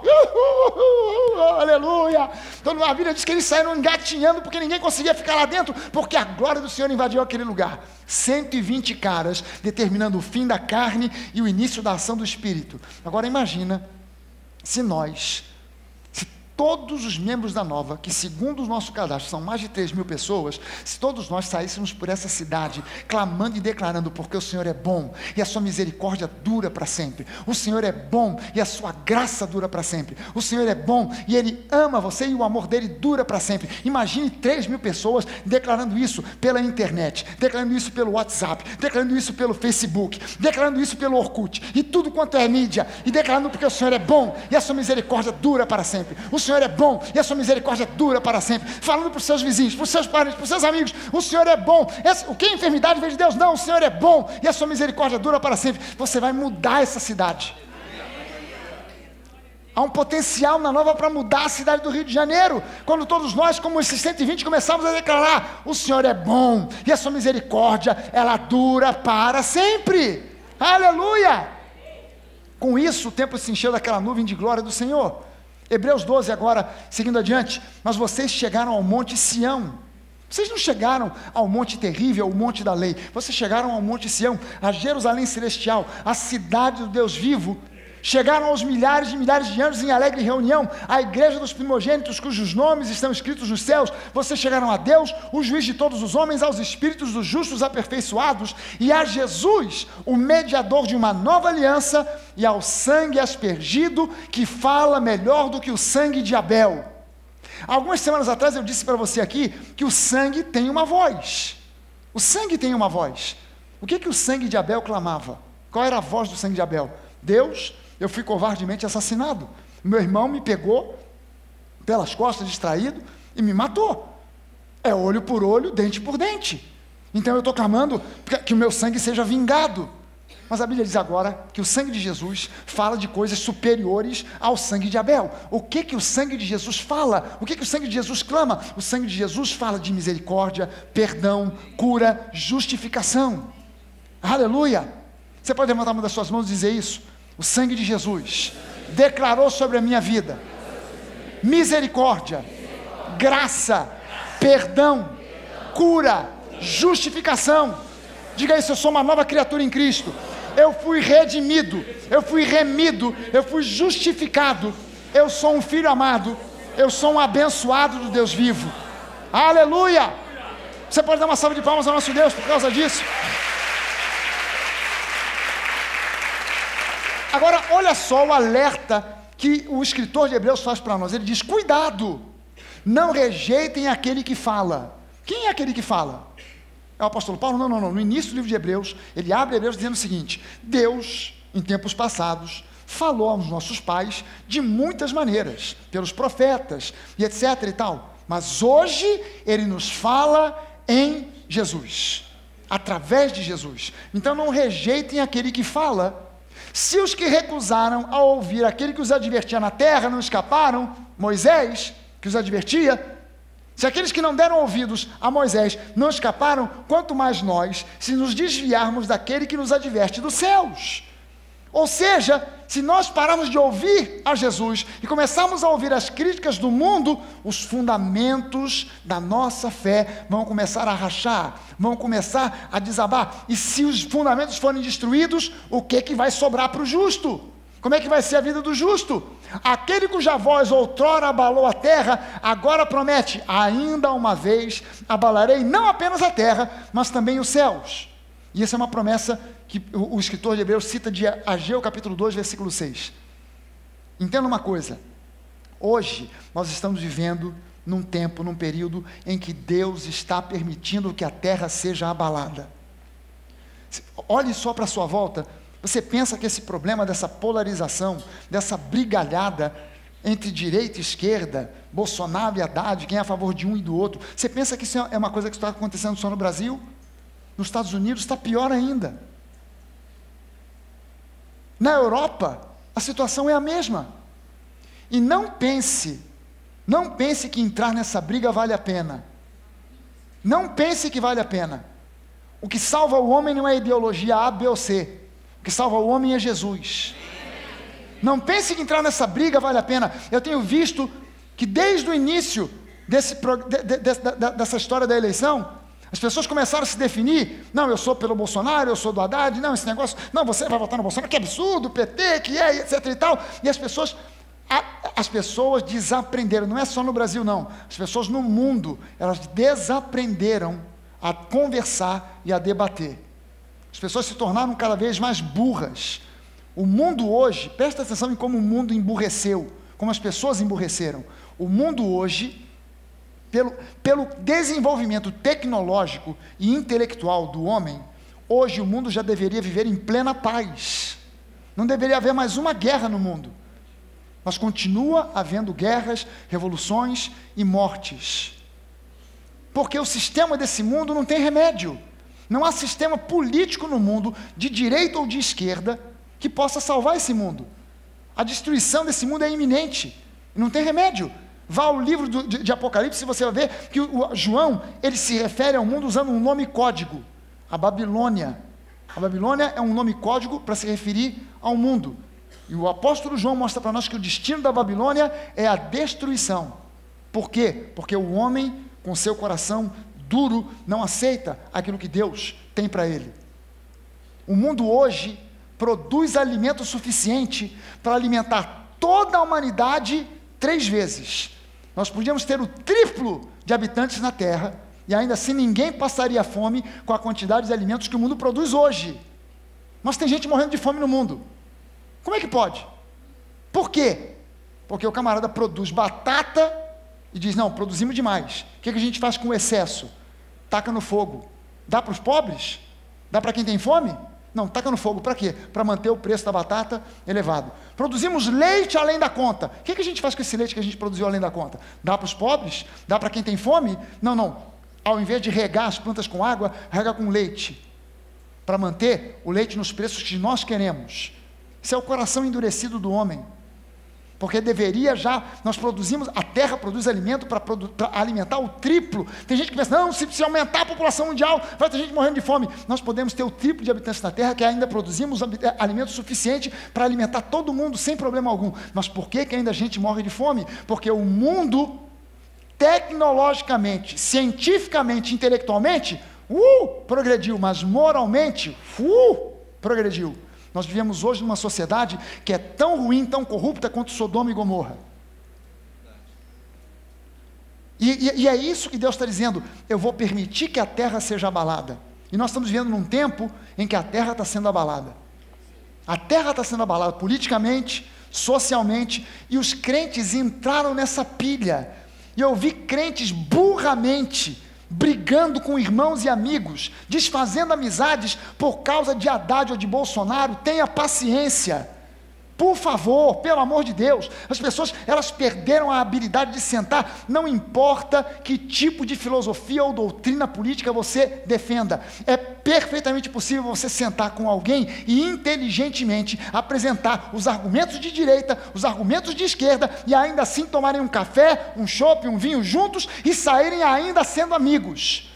aleluia. Então a Bíblia diz que eles saíram engatinhando porque ninguém conseguia ficar lá dentro, porque a glória do Senhor invadiu aquele lugar. 120 caras determinando o fim da carne e o início da ação do Espírito. Agora imagina se todos os membros da Nova, que segundo o nosso cadastro são mais de 3.000 pessoas, se todos nós saíssemos por essa cidade, clamando e declarando, porque o Senhor é bom, e a sua misericórdia dura para sempre, o Senhor é bom, e a sua graça dura para sempre, o Senhor é bom, e Ele ama você, e o amor dEle dura para sempre. Imagine 3.000 pessoas declarando isso pela internet, declarando isso pelo WhatsApp, declarando isso pelo Facebook, declarando isso pelo Orkut, e tudo quanto é mídia, e declarando porque o Senhor é bom, e a sua misericórdia dura para sempre. O Senhor é bom e a sua misericórdia dura para sempre. Falando para os seus vizinhos, para os seus parentes, para os seus amigos, o Senhor é bom. O que é enfermidade veio de Deus? Não, o Senhor é bom e a sua misericórdia dura para sempre. Você vai mudar essa cidade. Há um potencial na Nova para mudar a cidade do Rio de Janeiro, quando todos nós, como esses 120, começamos a declarar: o Senhor é bom, e a sua misericórdia, ela dura para sempre. Aleluia! Com isso, o templo se encheu daquela nuvem de glória do Senhor. Hebreus 12 agora, seguindo adiante: mas vocês chegaram ao monte Sião. Vocês não chegaram ao monte terrível, ao monte da lei. Vocês chegaram ao monte Sião, a Jerusalém celestial, a cidade do Deus vivo. Chegaram aos milhares de anjos em alegre reunião, à igreja dos primogênitos, cujos nomes estão escritos nos céus. Vocês chegaram a Deus, o juiz de todos os homens, aos espíritos dos justos aperfeiçoados, e a Jesus, o mediador de uma nova aliança, e ao sangue aspergido, que fala melhor do que o sangue de Abel. Algumas semanas atrás eu disse para você aqui que o sangue tem uma voz. O sangue tem uma voz. O que o sangue de Abel clamava? Qual era a voz do sangue de Abel? Deus, eu fui covardemente assassinado. Meu irmão me pegou pelas costas, distraído, e me matou. É olho por olho, dente por dente. Então eu estou clamando que o meu sangue seja vingado. Mas a Bíblia diz agora que o sangue de Jesus fala de coisas superiores ao sangue de Abel. O que o sangue de Jesus fala? O que o sangue de Jesus clama? O sangue de Jesus fala de misericórdia, perdão, cura, justificação. Aleluia! Você pode levantar uma das suas mãos e dizer isso? O sangue de Jesus declarou sobre a minha vida misericórdia, graça, perdão, cura, justificação. Diga isso: eu sou uma nova criatura em Cristo. Eu fui redimido, eu fui remido, eu fui justificado. Eu sou um filho amado, eu sou um abençoado do Deus vivo. Aleluia! Você pode dar uma salva de palmas ao nosso Deus por causa disso? Agora, olha só o alerta que o escritor de Hebreus faz para nós. Ele diz: cuidado, não rejeitem aquele que fala. Quem é aquele que fala? É o apóstolo Paulo? Não. No início do livro de Hebreus, ele abre Hebreus dizendo o seguinte: Deus, em tempos passados, falou aos nossos pais de muitas maneiras, pelos profetas e etc e tal. Mas hoje, ele nos fala em Jesus, através de Jesus. Então não rejeitem aquele que fala. Se os que recusaram a ouvir aquele que os advertia na terra não escaparam, Moisés, que os advertia, se aqueles que não deram ouvidos a Moisés não escaparam, quanto mais nós, se nos desviarmos daquele que nos adverte dos céus. Ou seja, se nós pararmos de ouvir a Jesus e começarmos a ouvir as críticas do mundo, os fundamentos da nossa fé vão começar a rachar, vão começar a desabar. E se os fundamentos forem destruídos, o que vai sobrar para o justo? Como é que vai ser a vida do justo? Aquele cuja voz outrora abalou a terra, agora promete: ainda uma vez abalarei não apenas a terra, mas também os céus. E essa é uma promessa que o escritor de Hebreus cita de Ageu capítulo 2, versículo 6. Entenda uma coisa: hoje nós estamos vivendo num tempo, num período em que Deus está permitindo que a terra seja abalada. Olhe só para a sua volta. Você pensa que esse problema dessa polarização, dessa brigalhada entre direita e esquerda, Bolsonaro e Haddad, quem é a favor de um e do outro, você pensa que isso é uma coisa que está acontecendo só no Brasil? Nos Estados Unidos está pior ainda. Na Europa, a situação é a mesma. E não pense que entrar nessa briga vale a pena. Não pense que vale a pena. O que salva o homem não é a ideologia A, B ou C. O que salva o homem é Jesus. Não pense que entrar nessa briga vale a pena. Eu tenho visto que desde o início dessa história da eleição, as pessoas começaram a se definir: não, eu sou pelo Bolsonaro, eu sou do Haddad, não, esse negócio, não, você vai votar no Bolsonaro, que absurdo, PT, que é, etc e tal. E as pessoas desaprenderam, não é só no Brasil não, as pessoas no mundo, elas desaprenderam a conversar e a debater. As pessoas se tornaram cada vez mais burras. O mundo hoje, presta atenção em como o mundo emburreceu, como as pessoas emburreceram. O mundo hoje, pelo desenvolvimento tecnológico e intelectual do homem, hoje o mundo já deveria viver em plena paz. Não deveria haver mais uma guerra no mundo. Mas continua havendo guerras, revoluções e mortes. Porque o sistema desse mundo não tem remédio. Não há sistema político no mundo, de direita ou de esquerda, que possa salvar esse mundo. A destruição desse mundo é iminente. Não tem remédio. Vá ao livro de Apocalipse, você vai ver que o João, ele se refere ao mundo usando um nome código. A Babilônia. A Babilônia é um nome código para se referir ao mundo. E o apóstolo João mostra para nós que o destino da Babilônia é a destruição. Por quê? Porque o homem, com seu coração duro, não aceita aquilo que Deus tem para ele. O mundo hoje produz alimento suficiente para alimentar toda a humanidade 3 vezes. Nós podíamos ter o triplo de habitantes na Terra, e ainda assim ninguém passaria fome com a quantidade de alimentos que o mundo produz hoje. Mas tem gente morrendo de fome no mundo. Como é que pode? Por quê? Porque o camarada produz batata e diz, não, produzimos demais. O que a gente faz com o excesso? Taca no fogo. Dá para os pobres? Dá para quem tem fome? Não, taca no fogo. Para quê? Para manter o preço da batata elevado. Produzimos leite além da conta. O que a gente faz com esse leite que a gente produziu além da conta? Dá para os pobres? Dá para quem tem fome? Não, não. Ao invés de regar as plantas com água, rega com leite. Para manter o leite nos preços que nós queremos. Isso é o coração endurecido do homem. Porque deveria já, nós produzimos, a terra produz alimento para alimentar o triplo. Tem gente que pensa, não, se aumentar a população mundial, vai ter gente morrendo de fome. Nós podemos ter o triplo de habitantes na terra, que ainda produzimos alimento suficiente para alimentar todo mundo, sem problema algum. Mas por que ainda a gente morre de fome? Porque o mundo, tecnologicamente, cientificamente, intelectualmente, progrediu, mas moralmente, progrediu. Nós vivemos hoje numa sociedade que é tão ruim, tão corrupta quanto Sodoma e Gomorra. E é isso que Deus está dizendo, eu vou permitir que a terra seja abalada. E nós estamos vivendo num tempo em que a terra está sendo abalada. A terra está sendo abalada politicamente, socialmente, e os crentes entraram nessa pilha. E eu vi crentes burramente brigando com irmãos e amigos, desfazendo amizades por causa de Haddad ou de Bolsonaro. Tenha paciência, por favor, pelo amor de Deus. As pessoas, elas perderam a habilidade de sentar, não importa que tipo de filosofia ou doutrina política você defenda, é perfeitamente possível você sentar com alguém e inteligentemente apresentar os argumentos de direita, os argumentos de esquerda, e ainda assim tomarem um café, um chopp, um vinho juntos e saírem ainda sendo amigos.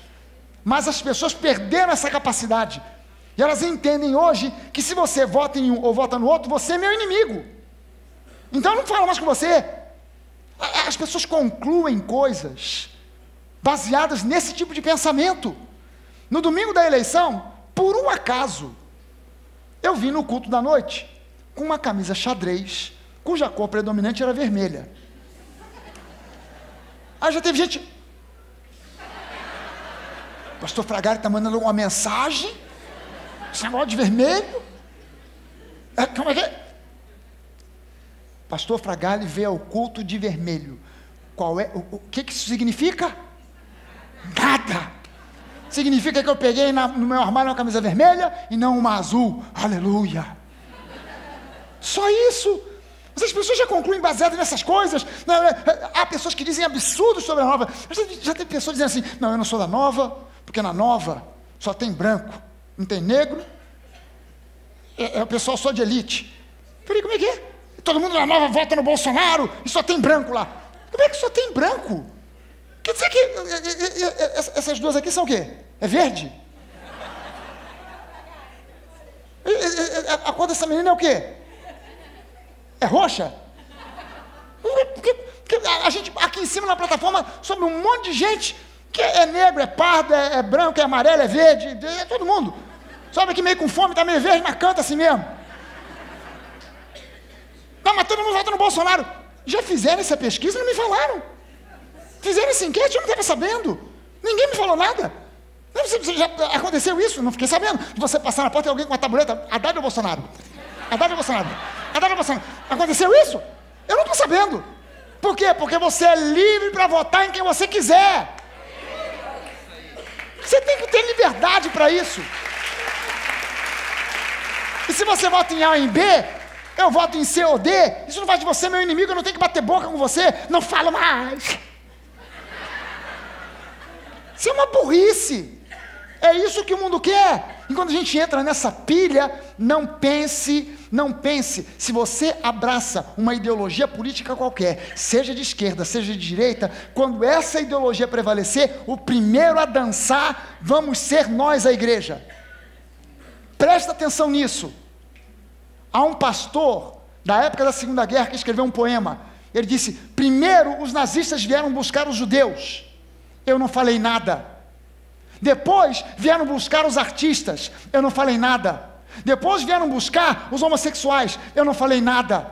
Mas as pessoas perderam essa capacidade. E elas entendem hoje que se você vota em um ou vota no outro, você é meu inimigo. Então eu não falo mais com você. As pessoas concluem coisas baseadas nesse tipo de pensamento. No domingo da eleição, por um acaso, eu vim no culto da noite com uma camisa xadrez, cuja cor predominante era vermelha. Aí já teve gente... Pastor Fragari está mandando alguma mensagem? Esse negócio de vermelho? Como é que é? Pastor Fragari veio ao culto de vermelho. Qual é? O que isso significa? Nada. Significa que eu peguei no meu armário uma camisa vermelha e não uma azul. Aleluia. Só isso. Mas as pessoas já concluem baseadas nessas coisas. Há pessoas que dizem absurdos sobre a nova. Já tem pessoas dizendo assim, não, eu não sou da nova, porque na nova só tem branco. Não tem negro, é o pessoal só de elite. Falei, como é que é? Todo mundo na nova vota no Bolsonaro e só tem branco lá. Como é que só tem branco? Quer dizer que essas duas aqui são o quê? É verde? A cor dessa menina é o quê? É roxa? Porque a gente aqui em cima na plataforma sobre um monte de gente que é negro, é pardo, é branco, é amarelo, é verde, é todo mundo. Sobe aqui meio com fome, está meio verde, mas canta assim mesmo. Não, mas todo mundo vota no Bolsonaro. Já fizeram essa pesquisa e não me falaram. Fizeram essa enquete, eu não estava sabendo. Ninguém me falou nada. Já aconteceu isso? Não fiquei sabendo. De você passar na porta e alguém com uma tabureta, Haddad ou Bolsonaro? Haddad ou Bolsonaro? Haddad ou Bolsonaro? Aconteceu isso? Eu não estou sabendo. Por quê? Porque você é livre para votar em quem você quiser. Você tem que ter liberdade para isso. E se você vota em A ou em B, eu voto em C ou D, isso não faz de você meu inimigo, eu não tenho que bater boca com você, não falo mais. Isso é uma burrice. É isso que o mundo quer. E quando a gente entra nessa pilha, não pense, se você abraça uma ideologia política qualquer, seja de esquerda, seja de direita, quando essa ideologia prevalecer, o primeiro a dançar vamos ser nós, a igreja. Presta atenção nisso. Há um pastor da época da Segunda Guerra que escreveu um poema. Ele disse: primeiro os nazistas vieram buscar os judeus, eu não falei nada. Depois vieram buscar os artistas, eu não falei nada. Depois vieram buscar os homossexuais, eu não falei nada.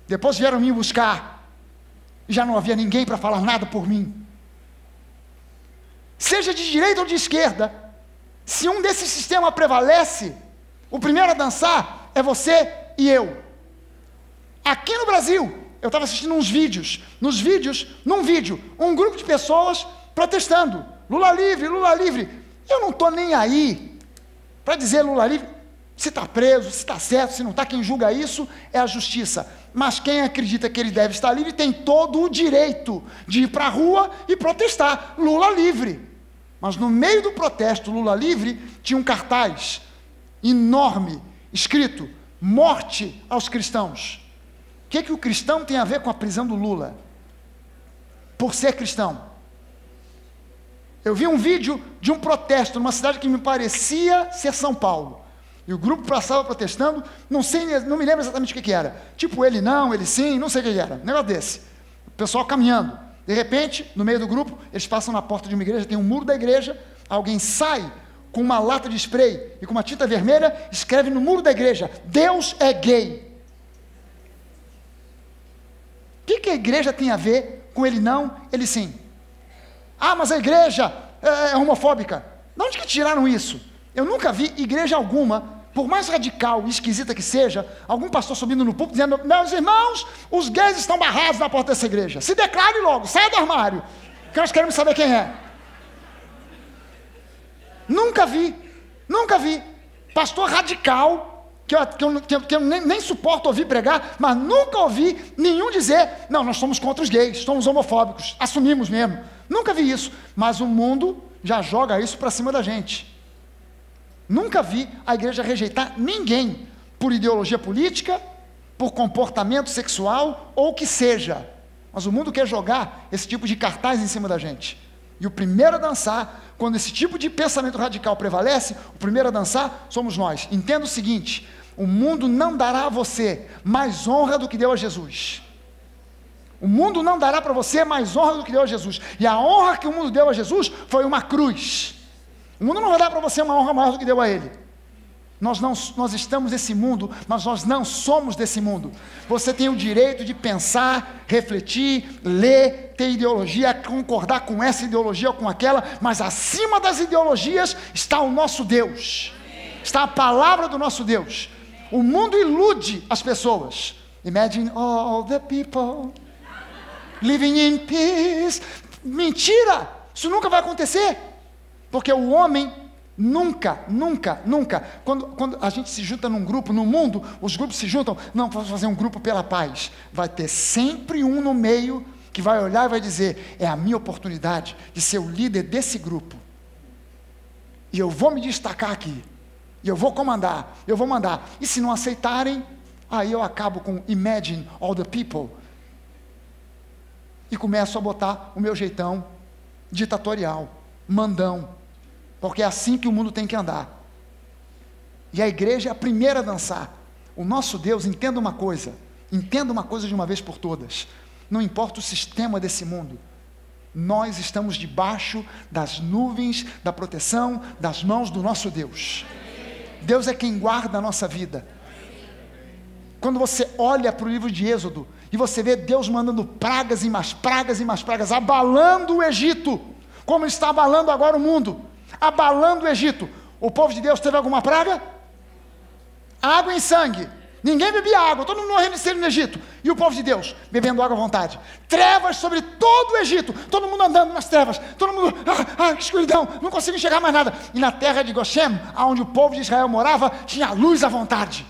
Depois vieram me buscar, e já não havia ninguém para falar nada por mim. Seja de direita ou de esquerda, se um desses sistemas prevalece, o primeiro a dançar é você e eu. Aqui no Brasil, eu estava assistindo uns vídeos, num vídeo, um grupo de pessoas protestando, Lula livre, Lula livre. Eu não estou nem aí para dizer Lula livre, se está preso, se está certo, se não está, quem julga isso é a justiça. Mas quem acredita que ele deve estar livre tem todo o direito de ir para a rua e protestar, Lula livre. Mas no meio do protesto Lula livre, tinha um cartaz enorme, escrito, morte aos cristãos. O que o cristão tem a ver com a prisão do Lula? Por ser cristão. Eu vi um vídeo de um protesto numa cidade que me parecia ser São Paulo. E o grupo passava protestando, não me lembro exatamente o que era. Tipo, ele não, ele sim, não sei o que era. Um negócio desse. O pessoal caminhando. De repente, no meio do grupo, eles passam na porta de uma igreja, tem um muro da igreja, alguém sai com uma lata de spray e com uma tinta vermelha, escreve no muro da igreja: Deus é gay. O que a igreja tem a ver com ele não, ele sim? Ah, mas a igreja é homofóbica. De onde que tiraram isso? Eu nunca vi igreja alguma, por mais radical e esquisita que seja, algum pastor subindo no púlpito dizendo: meus irmãos, os gays estão barrados na porta dessa igreja. Se declare logo, saia do armário, que nós queremos saber quem é. Nunca vi. Pastor radical, que eu nem suporto ouvir pregar, mas nunca ouvi nenhum dizer: não, nós somos contra os gays, somos homofóbicos, assumimos mesmo. Nunca vi isso, mas o mundo já joga isso para cima da gente. Nunca vi a igreja rejeitar ninguém, por ideologia política, por comportamento sexual, ou o que seja. Mas o mundo quer jogar esse tipo de cartaz em cima da gente. E o primeiro a dançar, quando esse tipo de pensamento radical prevalece, o primeiro a dançar somos nós. Entenda o seguinte: o mundo não dará a você mais honra do que deu a Jesus. O mundo não dará para você mais honra do que deu a Jesus. E a honra que o mundo deu a Jesus foi uma cruz. O mundo não vai dar para você uma honra maior do que deu a Ele. Nós estamos nesse mundo, mas nós não somos desse mundo. Você tem o direito de pensar, refletir, ler, ter ideologia, concordar com essa ideologia ou com aquela, mas acima das ideologias está o nosso Deus. Está a palavra do nosso Deus. O mundo ilude as pessoas. Imagine all the people living in peace. Mentira! Isso nunca vai acontecer. Porque o homem nunca, quando a gente se junta num grupo, no mundo, os grupos se juntam, não, vamos fazer um grupo pela paz. Vai ter sempre um no meio que vai olhar e vai dizer: é a minha oportunidade de ser o líder desse grupo. E eu vou me destacar aqui. E eu vou comandar, eu vou mandar. E se não aceitarem, aí eu acabo com imagine all the people. E começo a botar o meu jeitão ditatorial, mandão. Porque é assim que o mundo tem que andar. E a igreja é a primeira a dançar. O nosso Deus, entenda uma coisa de uma vez por todas. Não importa o sistema desse mundo, nós estamos debaixo das nuvens da proteção das mãos do nosso Deus. Deus é quem guarda a nossa vida. Quando você olha para o livro de Êxodo e você vê Deus mandando pragas e mais pragas e mais pragas, abalando o Egito, como está abalando agora o mundo, abalando o Egito. O povo de Deus teve alguma praga? Água em sangue. Ninguém bebia água, todo mundo morrendo de sede no Egito. E o povo de Deus bebendo água à vontade. Trevas sobre todo o Egito, todo mundo andando nas trevas, todo mundo, que escuridão, não consigo enxergar mais nada. E na terra de Goshem, onde o povo de Israel morava, tinha luz à vontade.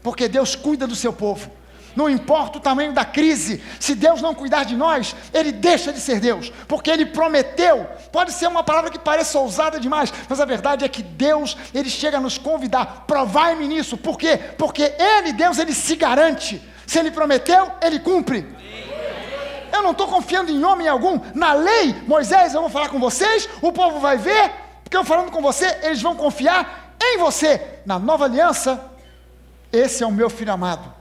Porque Deus cuida do seu povo. não importa o tamanho da crise, se Deus não cuidar de nós, Ele deixa de ser Deus, porque Ele prometeu. Pode ser uma palavra que pareça ousada demais, mas a verdade é que Deus, Ele chega a nos convidar, provai-me nisso. Por quê? Porque Ele, Deus, Ele se garante. Se Ele prometeu, Ele cumpre. Eu não estou confiando em homem algum. Na lei, Moisés, eu vou falar com vocês, o povo vai ver, porque eu falando com você, eles vão confiar em você. Na nova aliança, esse é o meu filho amado,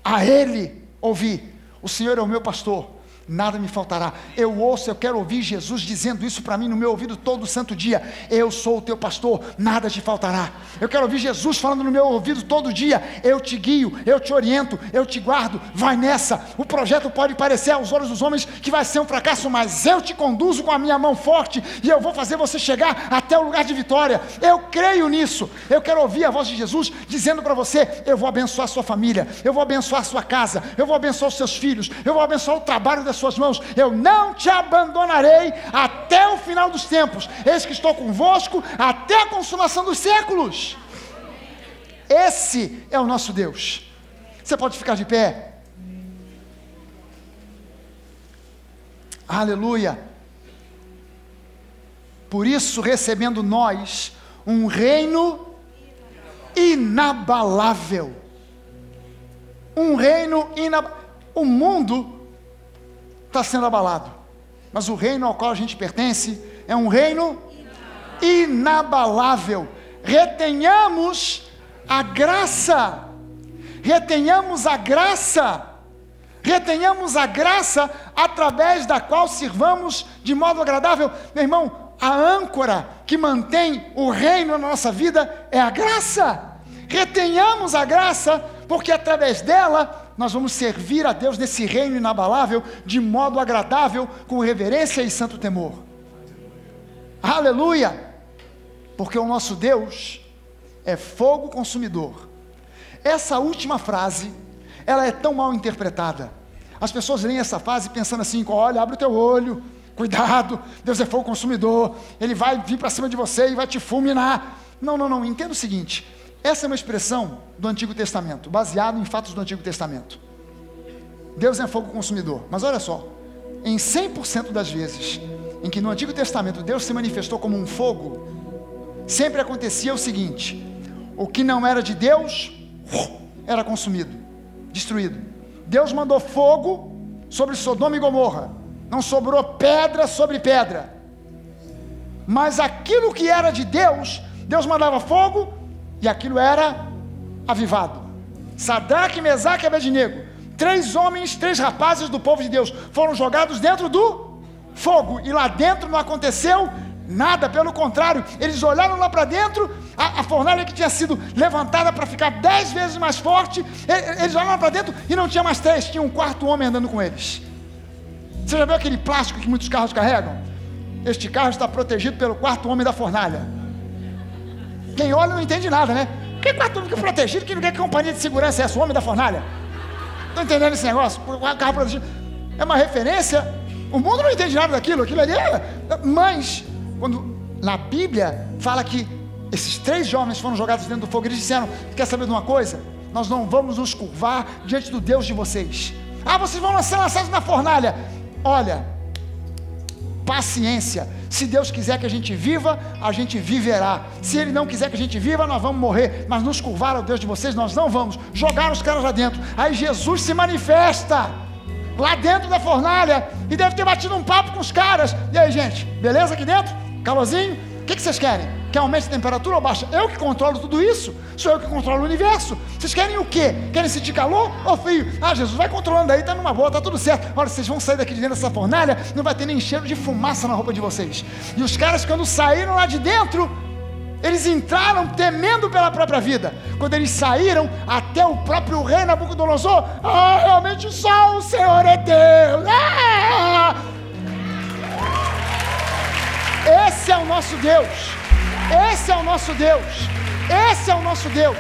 a Ele ouvi, o Senhor é o meu pastor, nada me faltará. Eu ouço, eu quero ouvir Jesus dizendo isso para mim no meu ouvido todo santo dia: eu sou o teu pastor, nada te faltará. Eu quero ouvir Jesus falando no meu ouvido todo dia: eu te guio, eu te oriento, eu te guardo, vai nessa. O projeto pode parecer aos olhos dos homens que vai ser um fracasso, mas eu te conduzo com a minha mão forte e eu vou fazer você chegar até o lugar de vitória. Eu creio nisso. Eu quero ouvir a voz de Jesus dizendo para você: eu vou abençoar a sua família, eu vou abençoar a sua casa, eu vou abençoar os seus filhos, eu vou abençoar o trabalho das suas mãos, eu não te abandonarei até o final dos tempos, eis que estou convosco até a consumação dos séculos. Esse é o nosso Deus. Você pode ficar de pé? Aleluia. Por isso, recebendo nós um reino inabalável, um reino inabalável. O mundo está sendo abalado, mas o reino ao qual a gente pertence é um reino inabalável. Retenhamos a graça, retenhamos a graça, retenhamos a graça através da qual sirvamos de modo agradável. Meu irmão, a âncora que mantém o reino na nossa vida é a graça. Retenhamos a graça, porque através dela nós vamos servir a Deus nesse reino inabalável, de modo agradável, com reverência e santo temor. Aleluia! Porque o nosso Deus é fogo consumidor. Essa última frase, ela é tão mal interpretada. As pessoas leem essa frase pensando assim: olha, abre o teu olho, cuidado, Deus é fogo consumidor, Ele vai vir para cima de você e vai te fulminar. Não, entenda o seguinte: essa é uma expressão do Antigo Testamento, baseado em fatos do Antigo Testamento. Deus é fogo consumidor, mas olha só, em 100% das vezes em que no Antigo Testamento Deus se manifestou como um fogo, sempre acontecia o seguinte: o que não era de Deus era consumido, destruído. Deus mandou fogo sobre Sodoma e Gomorra, não sobrou pedra sobre pedra, mas aquilo que era de Deus, Deus mandava fogo e aquilo era avivado. Sadraque, Mesaque e Abednego, 3 homens, 3 rapazes do povo de Deus, foram jogados dentro do fogo, e lá dentro não aconteceu nada, pelo contrário, eles olharam lá para dentro, a fornalha que tinha sido levantada para ficar 10 vezes mais forte, eles olharam lá para dentro e não tinha mais 3, tinha um 4º homem andando com eles. Você já viu aquele plástico que muitos carros carregam? Este carro está protegido pelo 4º homem da fornalha. Quem olha não entende nada, né? Que 4º homem que é protegido? Que companhia de segurança é essa? O homem da fornalha? Estão entendendo esse negócio? O carro protegido é uma referência. O mundo não entende nada daquilo, aquilo ali é... Mas quando na Bíblia fala que esses 3 jovens foram jogados dentro do fogo, eles disseram: quer saber de uma coisa? Nós não vamos nos curvar diante do Deus de vocês. Vocês vão ser lançados na fornalha. Olha, paciência. Se Deus quiser que a gente viva, a gente viverá. Se Ele não quiser que a gente viva, nós vamos morrer. Mas nos curvar ao Deus de vocês, nós não vamos. Jogaram os caras lá dentro. Aí Jesus se manifesta lá dentro da fornalha e deve ter batido um papo com os caras. E aí, gente, beleza aqui dentro? Calorzinho? O que vocês querem? Quer aumente a temperatura ou baixa? Eu que controlo tudo isso. Sou eu que controlo o universo. Vocês querem o quê? Querem sentir calor ou frio? Jesus, vai controlando aí, tá numa boa, tá tudo certo. Olha, vocês vão sair daqui de dentro dessa fornalha, não vai ter nem cheiro de fumaça na roupa de vocês. E os caras, quando saíram lá de dentro, eles entraram temendo pela própria vida. Quando eles saíram, até o próprio rei Nabucodonosor: realmente só o Senhor é Deus. Esse é o nosso Deus. Esse é o nosso Deus. Esse é o nosso Deus.